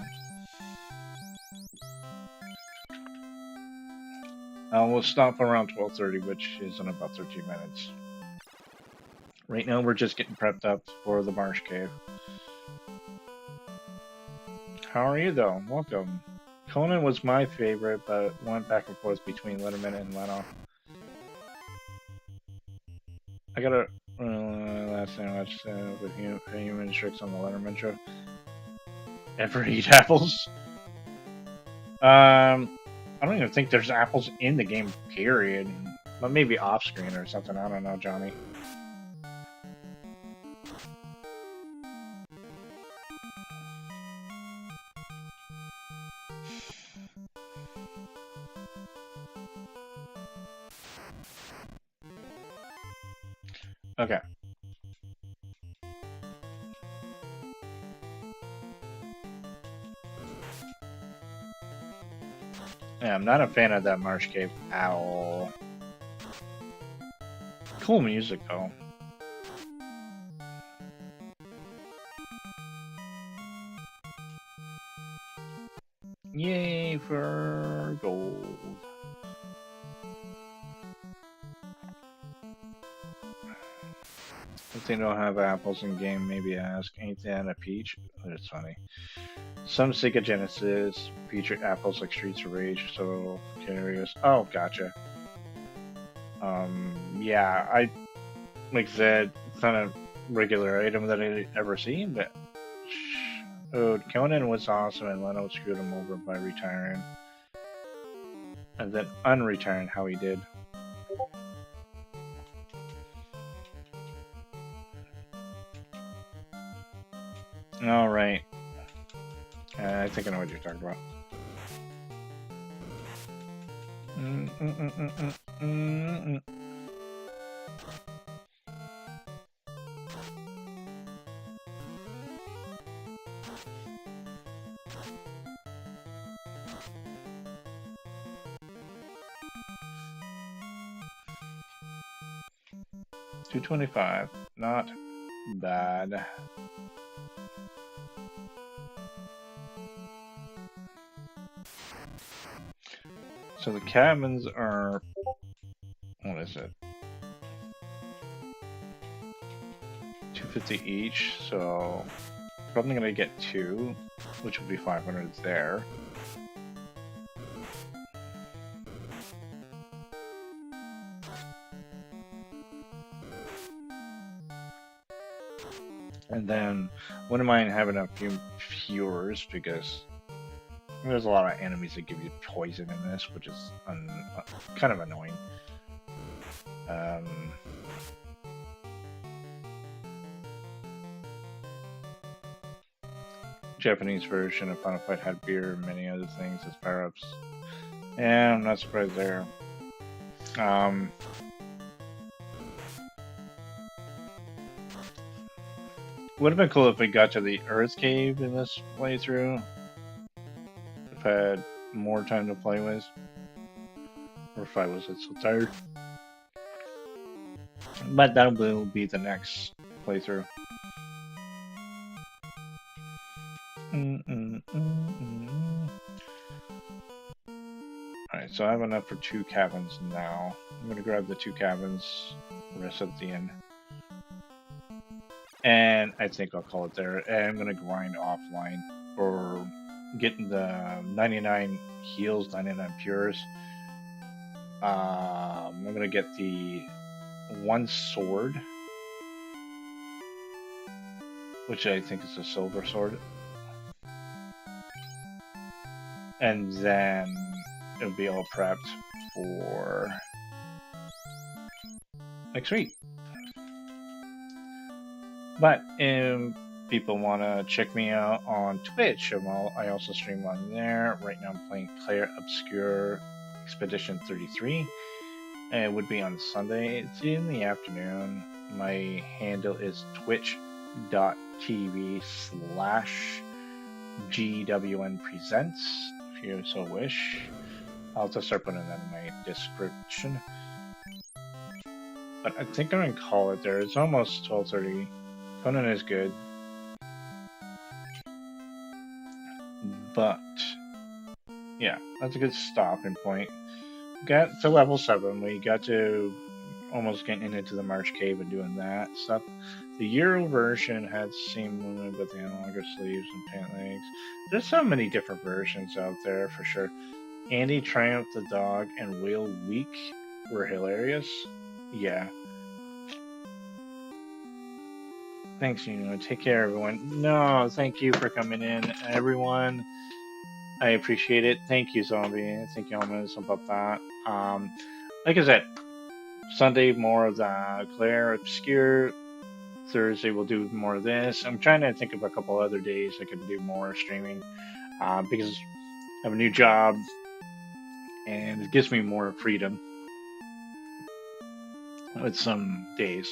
We'll stop around 12:30, which is in about 13 minutes. Right now, we're just getting prepped up for the Marsh Cave. How are you, though? Welcome. Conan was my favorite, but went back and forth between Letterman and Leno. I got a last thing I watched with human tricks on the Letterman show. Ever eat apples? I don't even think there's apples in the game, period. But maybe off screen or something. I don't know, Johnny. Okay. Yeah, I'm not a fan of that Marsh Cave at all. Cool music, though. Yay for gold. If they don't have apples in game, maybe ask, ain't that a peach? That's funny. Some Sega Genesis featured apples like Streets of Rage, so curious. Oh, gotcha. Yeah, like I said, it's not a regular item that I ever seen, but Conan was awesome and Leno screwed him over by retiring. And then unretiring how he did. Alright. I think I know what you're talking about. $225, not bad. So the cabins are, what is it? $250 each, so probably gonna get 2, which would be 500 there. And then wouldn't mind having a few viewers because there's a lot of enemies that give you poison in this, which is kind of annoying. Um, Japanese version of Final Fight had beer and many other things as power-ups. Yeah, I'm not surprised there. Would have been cool if we got to the Earth Cave in this playthrough. If I had more time to play with. Or if I wasn't so tired. But that will be the next playthrough. Alright, so I have enough for 2 cabins now. I'm gonna grab the 2 cabins, rest at the end. And I think I'll call it there. And I'm gonna grind offline for getting the 99 heals, 99 pures. I'm gonna get the 1 sword, which I think is a silver sword. And then it'll be all prepped for next week. But if people want to check me out on Twitch, I also stream on there. Right now I'm playing Claire Obscure Expedition 33. And it would be on Sunday. It's in the afternoon. My handle is twitch.tv/GWN Presents, if you so wish. I'll just start putting that in my description. But I think I'm gonna call it there. It's almost 12:30. Conan is good. But yeah, that's a good stopping point. Got to level 7. We got to almost getting into the March Cave and doing that stuff. The Euro version had the same movement with the analoger sleeves and pant legs. There's so many different versions out there for sure. Andy Triumph the Dog and Whale Week were hilarious. Yeah. Thanks, Take care, everyone. No, thank you for coming in, everyone. I appreciate it. Thank you, Zombie. Thank you, Almas, about that. Like I said, Sunday more of the Claire Obscure. Thursday we'll do more of this. I'm trying to think of a couple other days I could do more streaming because I have a new job and it gives me more freedom with some days.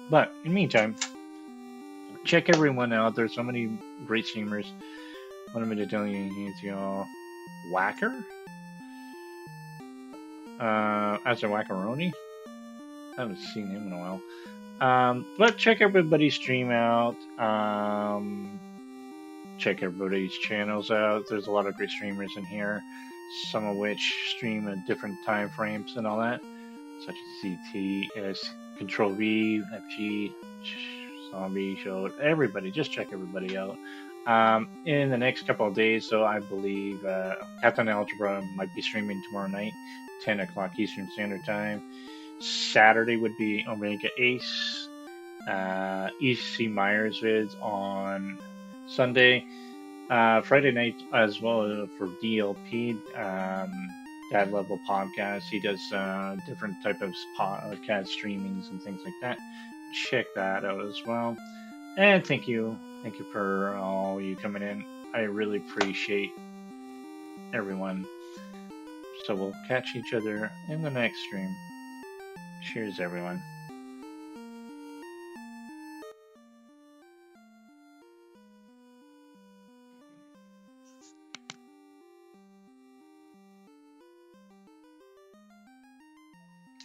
But in the meantime, check everyone out. There's so many great streamers. What am I doing to y'all? Whacker? As a Wackaroni? I haven't seen him in a while. But check everybody's stream out. Check everybody's channels out. There's a lot of great streamers in here, some of which stream at different time frames and all that, such as CTS, Control V, FG, Zombie Show. Everybody, just check everybody out. In the next couple of days, so I believe Captain Algebra might be streaming tomorrow night, 10 o'clock Eastern Standard Time. Saturday would be Omega Ace, EC Myers vids on Sunday, Friday night as well for DLP, Dad Level Podcast. He does different type of podcast streamings and things like that. Check that out as well. And thank you for all you coming in. I really appreciate everyone. So we'll catch each other in the next stream. Cheers, everyone.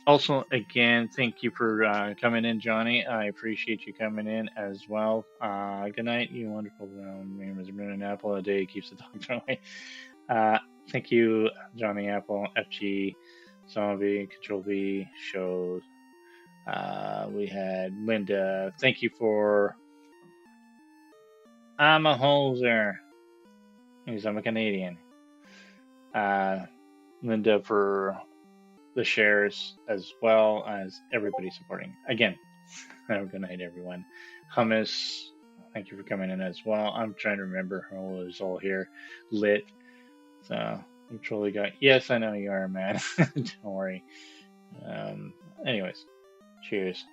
Also, again, thank you for coming in, Johnny. I appreciate you coming in as well. Good night, you wonderful members. An apple a day keeps the dog away. Thank you, Johnny Apple, FG, Zombie, Control V, shows. We had Linda. Thank you for. I'm a hoser. Because I'm a Canadian. Linda for the shares as well as everybody supporting. Again, have a good night, everyone. Hummus, thank you for coming in as well. I'm trying to remember who was all here. Lit. So I'm totally got. Yes, I know you are, man. Don't worry. Um, anyways, cheers.